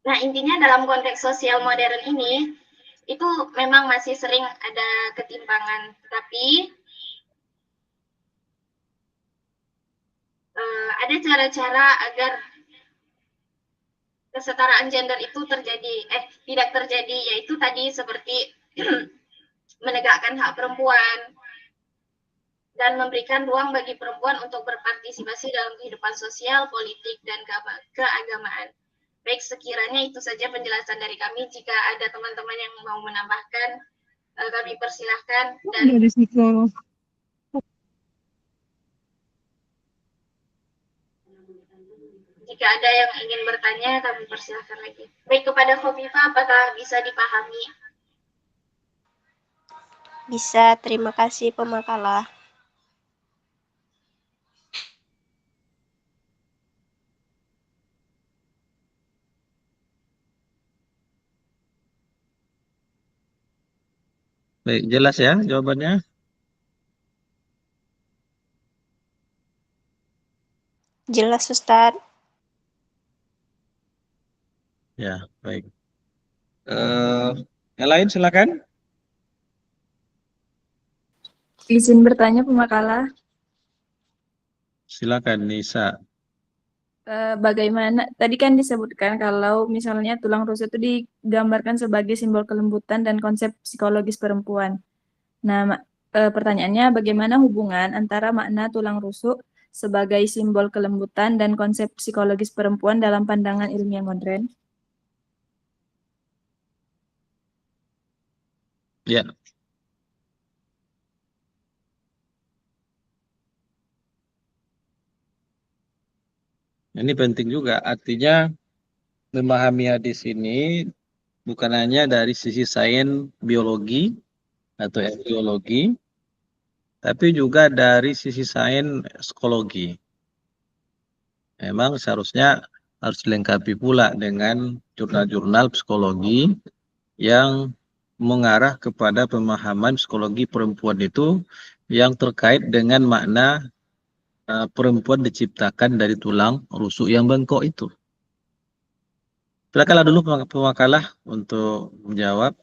Nah, intinya dalam konteks sosial modern ini, itu memang masih sering ada ketimpangan. Tapi ada cara-cara agar kesetaraan gender itu tidak terjadi, yaitu tadi seperti menegakkan hak perempuan dan memberikan ruang bagi perempuan untuk berpartisipasi dalam kehidupan sosial, politik, dan keagamaan. Baik, sekiranya itu saja penjelasan dari kami. Jika ada teman-teman yang mau menambahkan, kami persilahkan. Dan jika ada yang ingin bertanya, kami persilahkan lagi. Baik, kepada Khofifah, apakah bisa dipahami? Bisa, terima kasih pemakalah. Baik, jelas ya jawabannya? Jelas, Ustadz. Ya, baik. Yang lain silakan. Izin bertanya pemakalah. Silakan Nisa. Bagaimana tadi kan disebutkan kalau misalnya tulang rusuk itu digambarkan sebagai simbol kelembutan dan konsep psikologis perempuan. Nah, pertanyaannya bagaimana hubungan antara makna tulang rusuk sebagai simbol kelembutan dan konsep psikologis perempuan dalam pandangan ilmiah modern? Ya. Ini penting juga, artinya memahami hadis ini bukan hanya dari sisi sains biologi atau etiologi, tapi juga dari sisi sains psikologi. Memang seharusnya harus dilengkapi pula dengan jurnal-jurnal psikologi yang mengarah kepada pemahaman psikologi perempuan itu yang terkait dengan makna perempuan diciptakan dari tulang rusuk yang bengkok itu. Silakanlah dulu pemakalah untuk menjawab.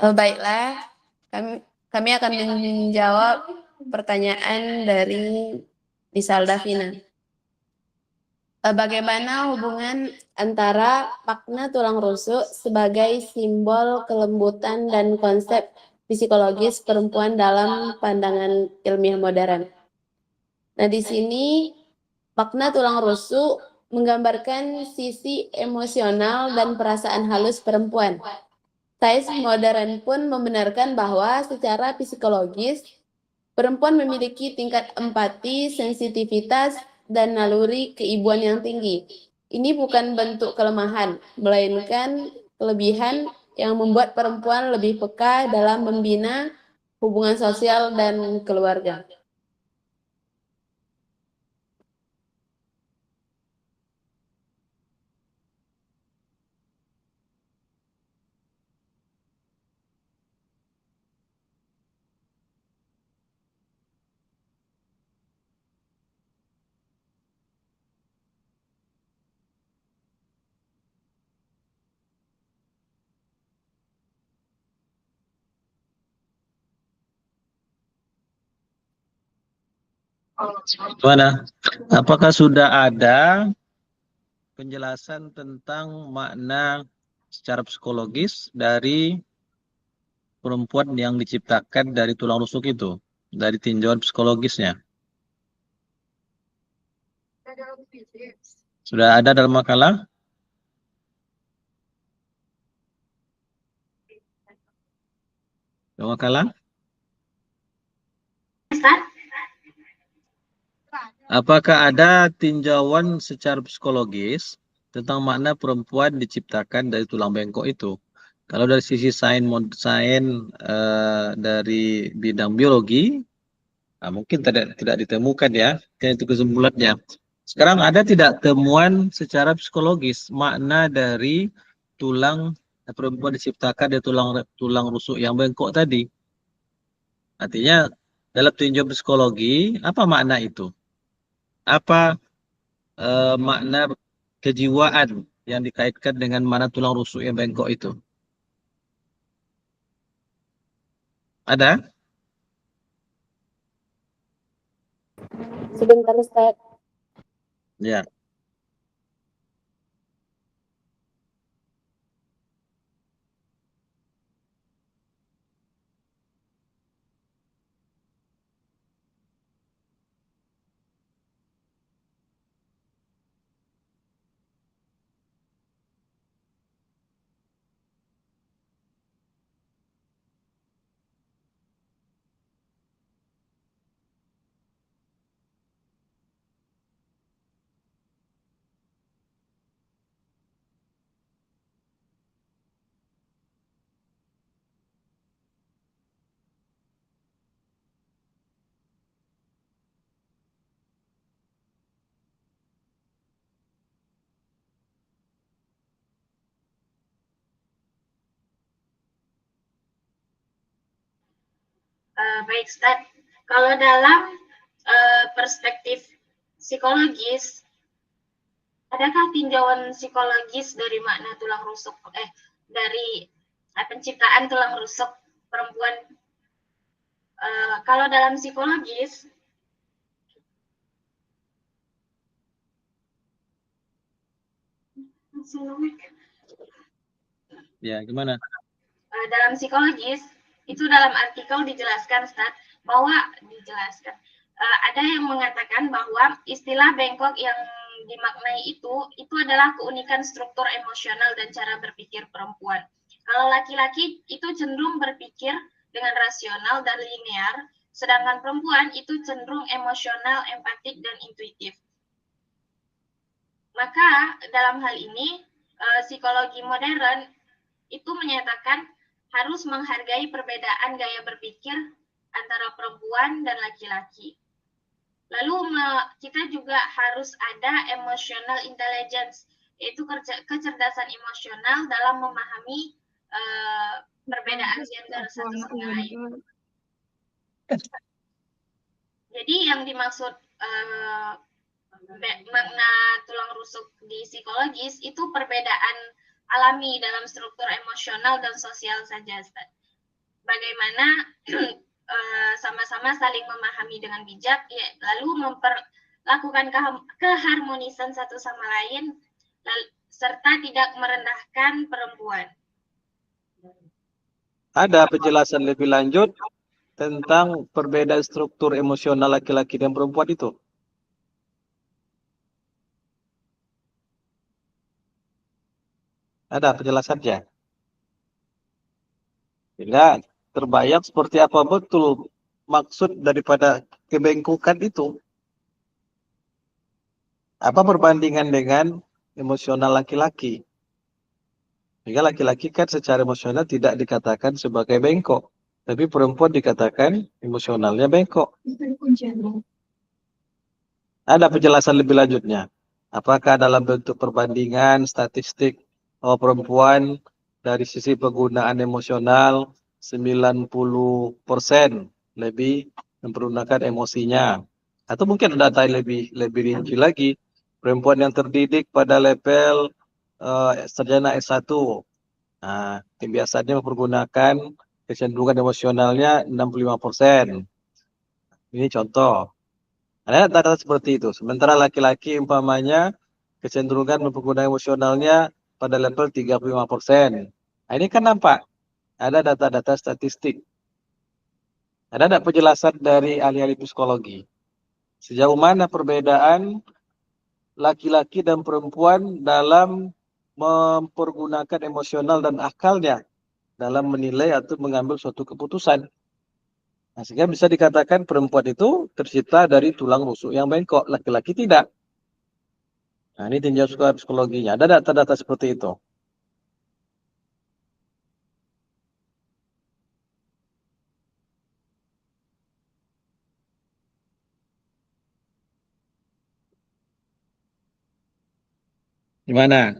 Baiklah, kami akan menjawab pertanyaan dari Nisalda Vina. Bagaimana hubungan antara makna tulang rusuk sebagai simbol kelembutan dan konsep psikologis perempuan dalam pandangan ilmiah modern? Nah, di sini makna tulang rusuk menggambarkan sisi emosional dan perasaan halus perempuan. Sains modern pun membenarkan bahwa secara psikologis, perempuan memiliki tingkat empati, sensitivitas, dan naluri keibuan yang tinggi. Ini bukan bentuk kelemahan, melainkan kelebihan yang membuat perempuan lebih peka dalam membina hubungan sosial dan keluarga. Gimana? Apakah sudah ada penjelasan tentang makna secara psikologis dari perempuan yang diciptakan dari tulang rusuk itu, dari tinjauan psikologisnya? Sudah ada dalam makalah? Dalam makalah? Apakah ada tinjauan secara psikologis tentang makna perempuan diciptakan dari tulang bengkok itu? Kalau dari sisi sains dari bidang biologi, mungkin tidak ditemukan ya, kan itu kesimpulannya. Sekarang ada tidak temuan secara psikologis makna dari tulang perempuan diciptakan dari tulang rusuk yang bengkok tadi? Artinya dalam tinjauan psikologi apa makna itu? Apa makna kejiwaan yang dikaitkan dengan mana tulang rusuk yang bengkok itu? Ada? Sebentar, Ustaz. Ya. Baik, Ustaz. Kalau dalam perspektif psikologis, adakah tinjauan psikologis dari makna tulang rusuk, dari penciptaan tulang rusuk perempuan? Kalau dalam psikologis, Ya, gimana? Dalam psikologis, itu dalam artikel dijelaskan, Ustaz, bahwa ada yang mengatakan bahwa istilah bengkok yang dimaknai itu adalah keunikan struktur emosional dan cara berpikir perempuan. Kalau laki-laki itu cenderung berpikir dengan rasional dan linear, sedangkan perempuan itu cenderung emosional, empatik, dan intuitif. Maka dalam hal ini, psikologi modern itu menyatakan harus menghargai perbedaan gaya berpikir antara perempuan dan laki-laki. Lalu kita juga harus ada emotional intelligence, yaitu kecerdasan emosional dalam memahami perbedaan di antara satu sama lain. Jadi yang dimaksud makna tulang rusuk di psikologis itu perbedaan alami dalam struktur emosional dan sosial saja, Ustaz. Bagaimana sama-sama saling memahami dengan bijak, ya, lalu memperlakukan keharmonisan satu sama lain, serta tidak merendahkan perempuan. Ada penjelasan lebih lanjut tentang perbedaan struktur emosional laki-laki dan perempuan itu? Ada penjelasannya? Sehingga terbayang seperti apa betul maksud daripada kebengkokan itu. Apa perbandingan dengan emosional laki-laki? Sehingga laki-laki kan secara emosional tidak dikatakan sebagai bengkok. Tapi perempuan dikatakan emosionalnya bengkok. Ada penjelasan lebih lanjutnya. Apakah dalam bentuk perbandingan statistik perempuan dari sisi penggunaan emosional 90% lebih mempergunakan emosinya. Atau mungkin data lebih rinci lagi. Perempuan yang terdidik pada level sarjana S1. Nah, biasanya mempergunakan kecenderungan emosionalnya 65%. Ini contoh. Ada data seperti itu. Sementara laki-laki umpamanya kecenderungan mempergunakan emosionalnya pada level 35%. Nah, ini kan nampak ada data-data statistik. Ada tidak penjelasan dari ahli-ahli psikologi? Sejauh mana perbedaan laki-laki dan perempuan dalam mempergunakan emosional dan akalnya dalam menilai atau mengambil suatu keputusan. Nah, sehingga bisa dikatakan perempuan itu tercipta dari tulang rusuk yang bengkok, laki-laki tidak. Nah, ini tinjau psikologinya. Ada data-data seperti itu. Gimana?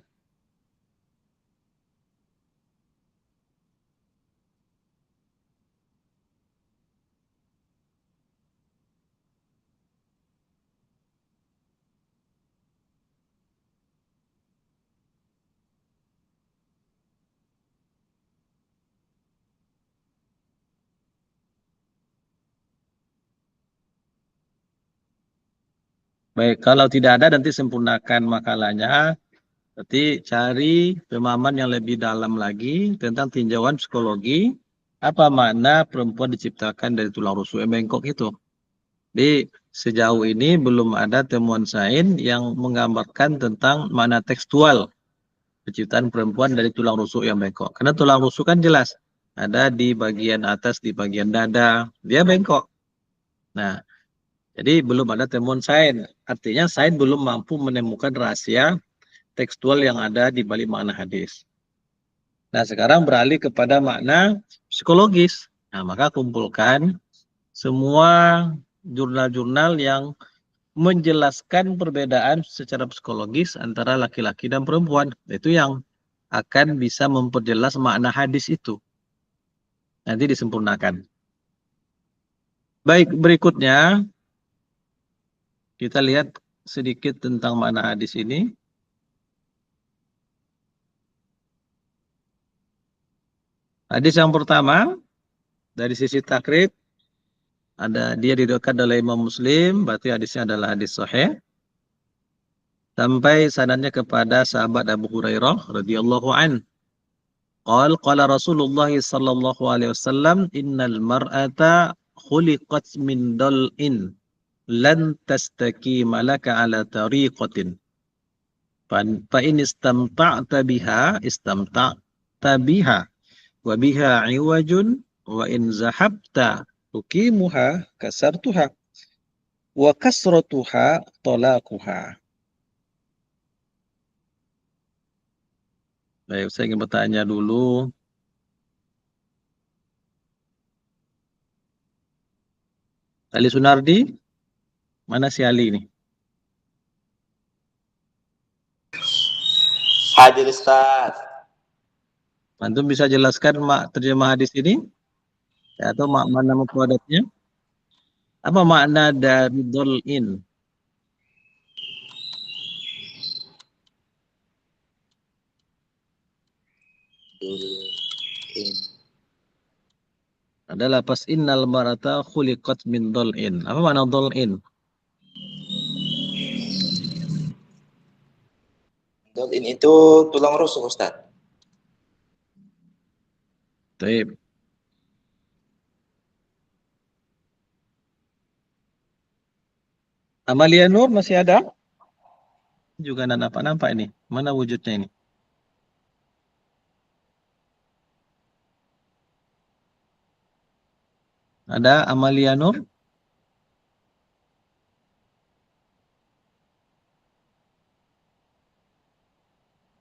Baik, kalau tidak ada nanti sempurnakan makalahnya. Berarti cari pemahaman yang lebih dalam lagi tentang tinjauan psikologi. Apa makna perempuan diciptakan dari tulang rusuk yang bengkok itu? Jadi sejauh ini belum ada temuan sains yang menggambarkan tentang makna tekstual penciptaan perempuan dari tulang rusuk yang bengkok. Karena tulang rusuk kan jelas ada di bagian atas, di bagian dada, dia bengkok. Nah, jadi belum ada temuan sains. Artinya sains belum mampu menemukan rahasia tekstual yang ada di balik makna hadis. Nah, sekarang beralih kepada makna psikologis. Nah, maka kumpulkan semua jurnal-jurnal yang menjelaskan perbedaan secara psikologis antara laki-laki dan perempuan. Itu yang akan bisa memperjelas makna hadis itu. Nanti disempurnakan. Baik, berikutnya kita lihat sedikit tentang makna hadis ini. Hadis yang pertama dari sisi takrib dia diriwayatkan oleh Imam Muslim, berarti hadisnya adalah hadis sahih. Sampai sanadnya kepada sahabat Abu Hurairah radhiyallahu an. Qala Rasulullah sallallahu alaihi wasallam, innal mar'ata khuliqat min dal'in lan tastaqima laka ala tariqatin. Fa in istamta'ta biha wa biha iwajun wa in zahabta tuqimuha kasartuha wa kasratuha talaquha. Baik, saya ingin bertanya dulu. Ali Sunardi, mana si Ali ini? Hadir Ustaz. Antum bisa jelaskan terjemah hadis ini? Atau makna mufradatnya? Apa makna dari dol'in? Adalah pas innal marata khuliqat min dol'in. Apa makna dol'in? Dolin itu tulang rusuk, Ustaz. Taib. Amalia Nur masih ada? Juga nggak nampak-nampak ini. Mana wujudnya ini? Ada Amalia Nur?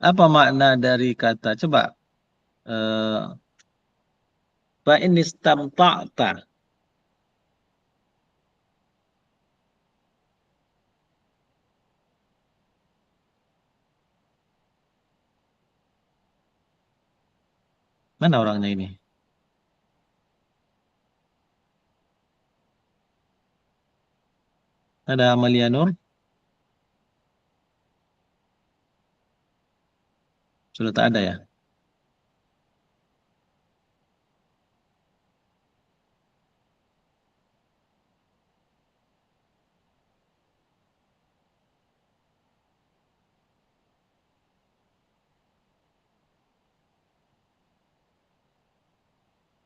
Apa makna dari kata? Coba. Fa in istamta'ta. Mana orangnya ini? Ada Amalia Nur? Sudah tak ada ya?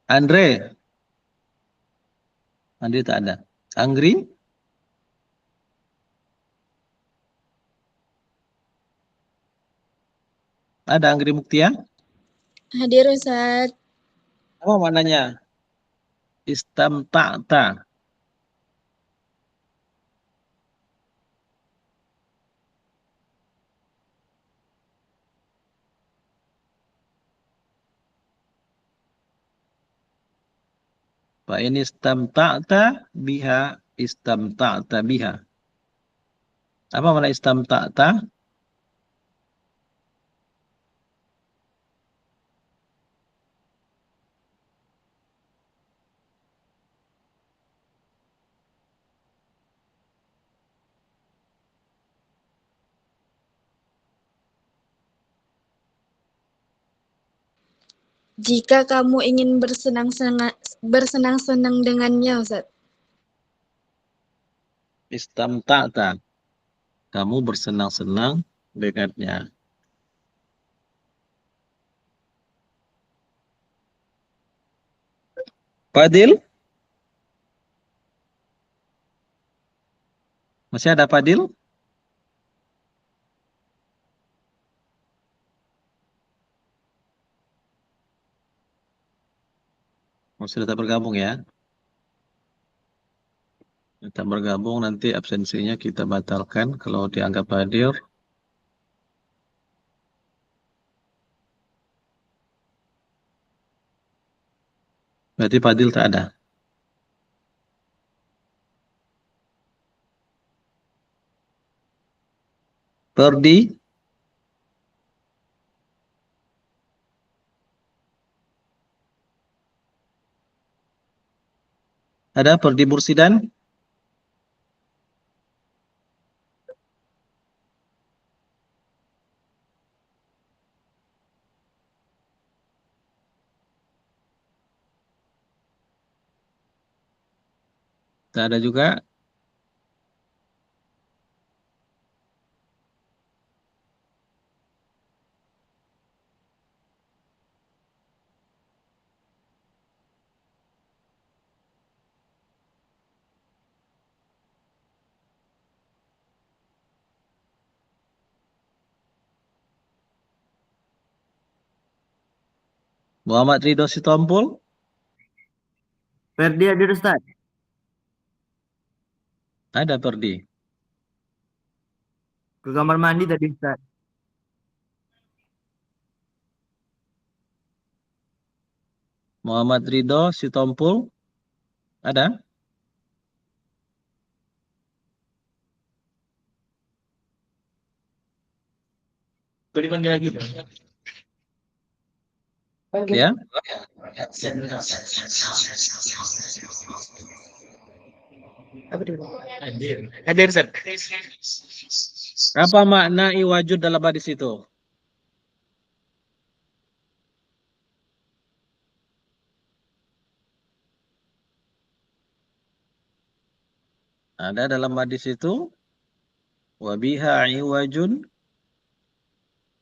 Andre? Andre tak ada. Anggri? Ada Anggri Muktia? Hadir Ustaz. Apa maknanya? Istamta'ta. Fa in istamta'ta biha istamta'ta biha. Apa makna istamta'ta? Jika kamu ingin bersenang-senang dengannya, Ustaz. Istamta'ta. Kamu bersenang-senang dengannya. Fadil? Masih ada Fadil? Sudah tak bergabung ya? Tak bergabung nanti absensinya kita batalkan kalau dianggap hadir. Berarti Fadil tak ada. Perdi? Ada Perdi Bursidan? Tak ada juga. Muhammad Ridho Sitompul? Ferdi hadir Ustaz. Ada Perdi. Ke kamar mandi tadi Ustaz. Muhammad Ridho Sitompul? Ada? Itu dipanggil lagi. Ya. Hadir, Ustaz. Apa makna iwajud dalam hadis itu? Ada dalam hadis itu wa biha iwajun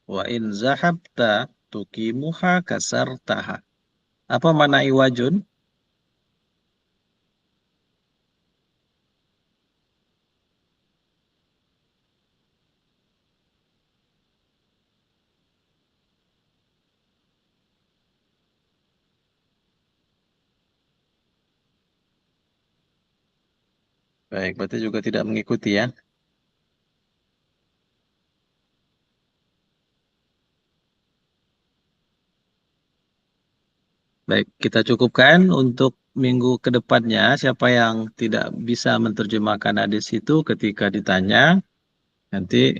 wa in zahabta tukimuha kasartaha. Apa makna iwajun? Baik, berarti juga tidak mengikuti ya. Baik, kita cukupkan untuk minggu ke depannya. Siapa yang tidak bisa menerjemahkan hadis itu ketika ditanya, nanti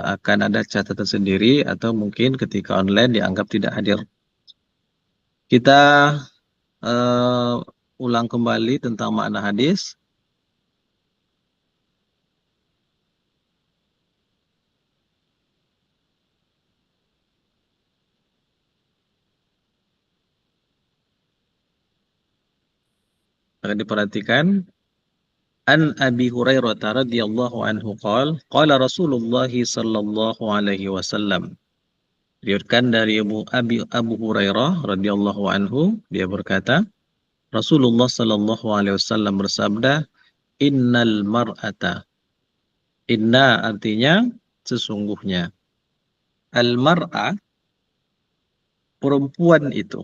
akan ada catatan sendiri atau mungkin ketika online dianggap tidak hadir. Kita ulang kembali tentang makna hadis. Akan diperhatikan. An Abi Hurairah radhiyallahu anhu qala Rasulullah sallallahu alaihi wasallam. Diriwayatkan dari Abu Hurairah radhiyallahu anhu, dia berkata, Rasulullah sallallahu alaihi wasallam bersabda, innal mar'ata. Inna artinya sesungguhnya. Al mar'a, perempuan itu.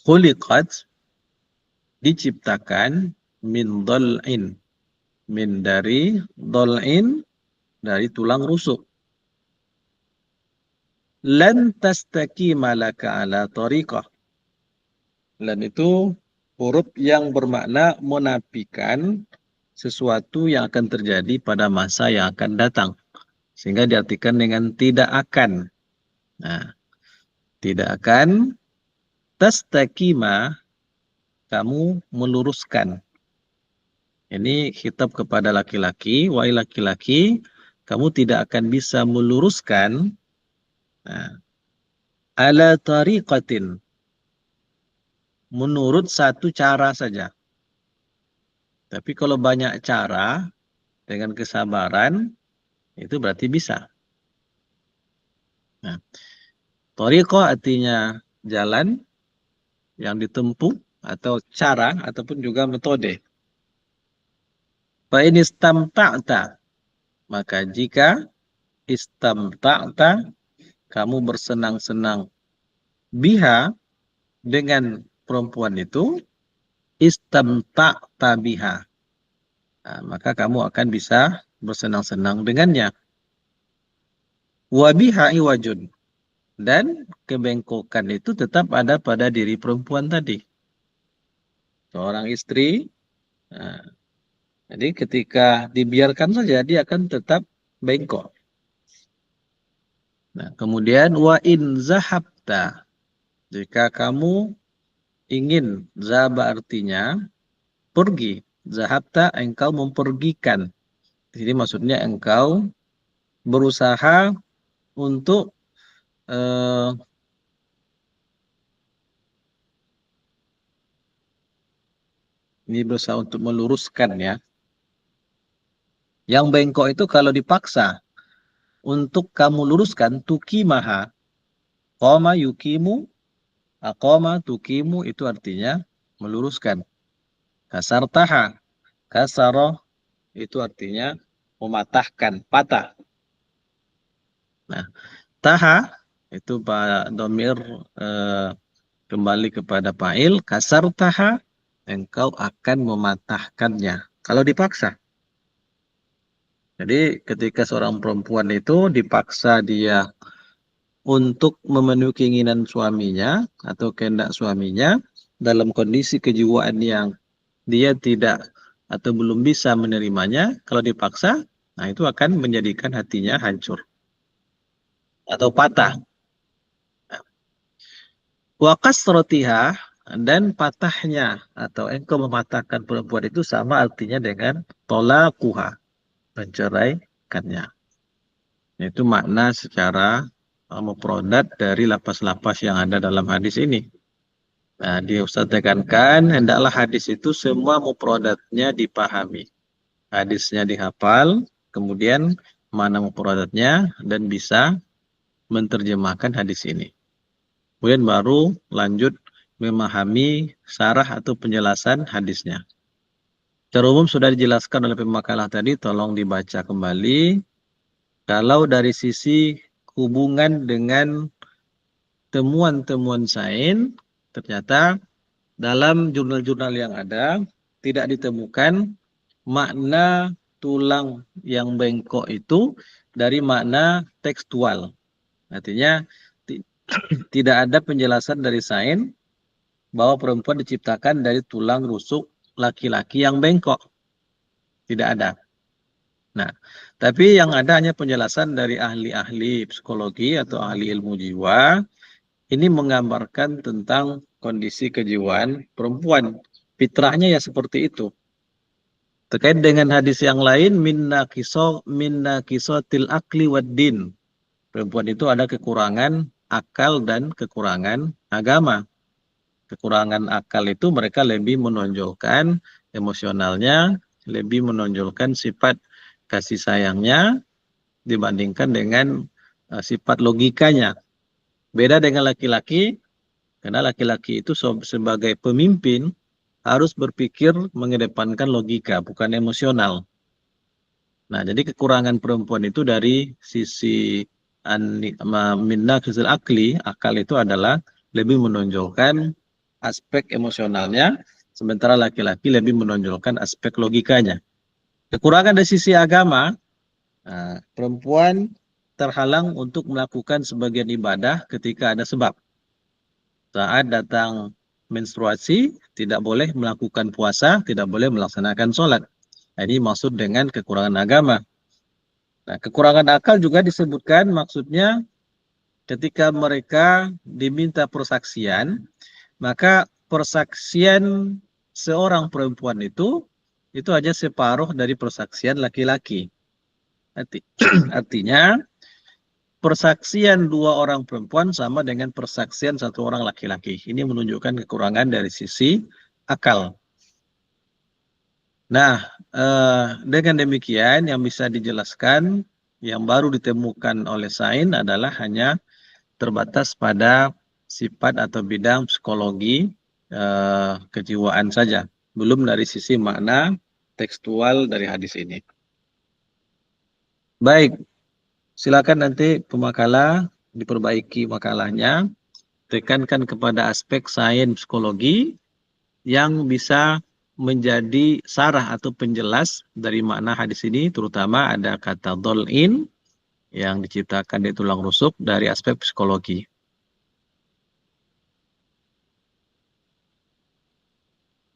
Khuliqat, diciptakan min dhal'in, min dari dhal'in, dari tulang rusuk. Lan tastaqima laka ala tariqah. Lan itu huruf yang bermakna menafikan sesuatu yang akan terjadi pada masa yang akan datang. Sehingga diartikan dengan tidak akan. Nah, tidak akan tastaqima, kamu meluruskan. Ini khitab kepada laki-laki, wahai laki-laki, kamu tidak akan bisa meluruskan ala tariqatin, menurut satu cara saja. Tapi kalau banyak cara, dengan kesabaran, itu berarti bisa. Nah, tariqah artinya jalan yang ditempuh, atau cara, ataupun juga metode. Fa in istamta'ta, maka jika istamta'ta, kamu bersenang-senang biha, dengan perempuan itu, istamta'ta biha, nah, maka kamu akan bisa bersenang-senang dengannya. Wa biha iwajun, dan kebengkokan itu tetap ada pada diri perempuan tadi. Seorang istri, nah, jadi ketika dibiarkan saja, dia akan tetap bengkok. Nah, kemudian wa in zahabta, jika kamu ingin, zahaba artinya pergi, zahabta engkau mempergikan. Jadi maksudnya engkau berusaha untuk ini berusaha untuk meluruskan ya. Yang bengkok itu kalau dipaksa untuk kamu luruskan, tukimaha, qoma yukimu, aqoma tukimu, itu artinya meluruskan. Kasartaha, kasaro, itu artinya mematahkan, patah. Nah, taha itu domir kembali kepada fa'il, kasartaha, engkau akan mematahkannya kalau dipaksa. Jadi ketika seorang perempuan itu dipaksa dia untuk memenuhi keinginan suaminya atau kehendak suaminya dalam kondisi kejiwaan yang dia tidak atau belum bisa menerimanya, kalau dipaksa, nah itu akan menjadikan hatinya hancur atau patah. Wa kasratiha, dan patahnya atau engkau mematahkan perempuan itu sama artinya dengan tolakuha, menceraikannya. Itu makna secara mufradat dari lapas-lapas yang ada dalam hadis ini. Nah, Ustaz tekankan, hendaklah hadis itu semua mufradatnya dipahami. Hadisnya dihafal, kemudian mana mufradatnya dan bisa menerjemahkan hadis ini. Kemudian baru lanjut memahami syarah atau penjelasan hadisnya. Secara umum sudah dijelaskan oleh pemakalah tadi, tolong dibaca kembali. Kalau dari sisi hubungan dengan temuan-temuan sains, ternyata dalam jurnal-jurnal yang ada tidak ditemukan makna tulang yang bengkok itu dari makna tekstual. Artinya tidak ada penjelasan dari sains bahwa perempuan diciptakan dari tulang rusuk laki-laki yang bengkok. Tidak ada. Nah, tapi yang ada hanya penjelasan dari ahli-ahli psikologi atau ahli ilmu jiwa. Ini menggambarkan tentang kondisi kejiwaan perempuan. Fitrahnya ya seperti itu. Terkait dengan hadis yang lain, minna kisotil akli wad din. Perempuan itu ada kekurangan akal dan kekurangan agama. Kekurangan akal itu mereka lebih menonjolkan emosionalnya, lebih menonjolkan sifat kasih sayangnya dibandingkan dengan sifat logikanya. Beda dengan laki-laki, karena laki-laki itu sebagai pemimpin harus berpikir mengedepankan logika, bukan emosional. Nah, jadi kekurangan perempuan itu dari sisi minna kisil akli, akal itu adalah lebih menonjolkan aspek emosionalnya, sementara laki-laki lebih menonjolkan aspek logikanya. Kekurangan dari sisi agama, perempuan terhalang untuk melakukan sebagian ibadah ketika ada sebab. Saat datang menstruasi, tidak boleh melakukan puasa, tidak boleh melaksanakan sholat. Ini maksud dengan kekurangan agama. Nah, kekurangan akal juga disebutkan, maksudnya ketika mereka diminta persaksian, maka persaksian seorang perempuan itu hanya separuh dari persaksian laki-laki. Artinya, persaksian dua orang perempuan sama dengan persaksian satu orang laki-laki. Ini menunjukkan kekurangan dari sisi akal. Nah, dengan demikian yang bisa dijelaskan, yang baru ditemukan oleh sains adalah hanya terbatas pada sifat atau bidang psikologi kejiwaan saja. Belum dari sisi makna tekstual dari hadis ini. Baik. Silakan nanti pemakalah diperbaiki makalahnya, tekankan kepada aspek sains psikologi yang bisa menjadi sarah atau penjelas dari makna hadis ini, terutama ada kata dol'in yang diciptakan di tulang rusuk dari aspek psikologi.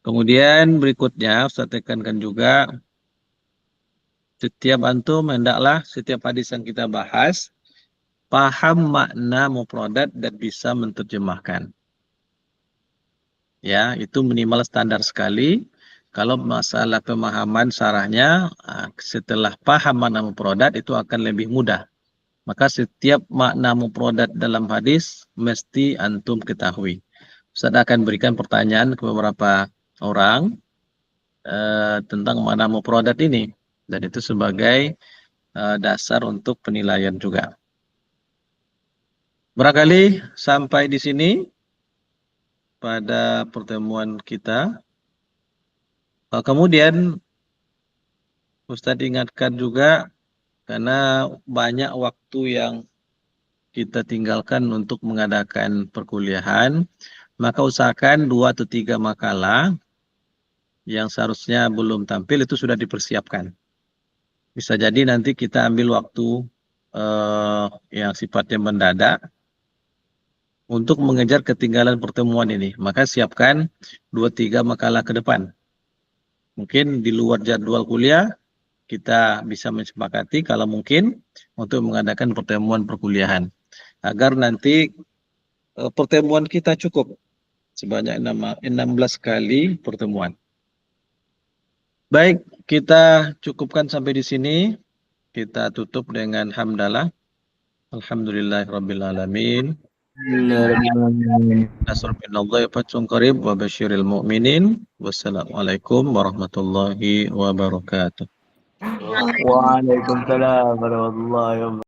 Kemudian berikutnya Ustaz tekankan juga, setiap antum hendaklah setiap hadis yang kita bahas paham makna mufradat dan bisa menerjemahkan. Ya, itu minimal standar sekali. Kalau masalah pemahaman sarahnya, setelah paham makna mufradat itu akan lebih mudah. Maka setiap makna mufradat dalam hadis mesti antum ketahui. Ustaz akan berikan pertanyaan ke beberapa orang tentang makna mufradat ini. Dan itu sebagai dasar untuk penilaian juga. Barangkali sampai di sini pada pertemuan kita. Kemudian Ustaz ingatkan juga, karena banyak waktu yang kita tinggalkan untuk mengadakan perkuliahan, maka usahakan 2 atau 3 makalah yang seharusnya belum tampil itu sudah dipersiapkan. Bisa jadi nanti kita ambil waktu yang sifatnya mendadak untuk mengejar ketinggalan pertemuan ini. Maka siapkan 2-3 makalah ke depan. Mungkin di luar jadwal kuliah, kita bisa menyepakati kalau mungkin untuk mengadakan pertemuan perkuliahan. Agar nanti pertemuan kita cukup sebanyak 16 kali pertemuan. Baik, kita cukupkan sampai di sini. Kita tutup dengan hamdalah. Alhamdulillahirabbil alamin. Nasr minallahi fathun qarib wa basyiril mu'minin. Wassalamualaikum warahmatullahi wabarakatuh. Waalaikumsalam warahmatullahi wabarakatuh.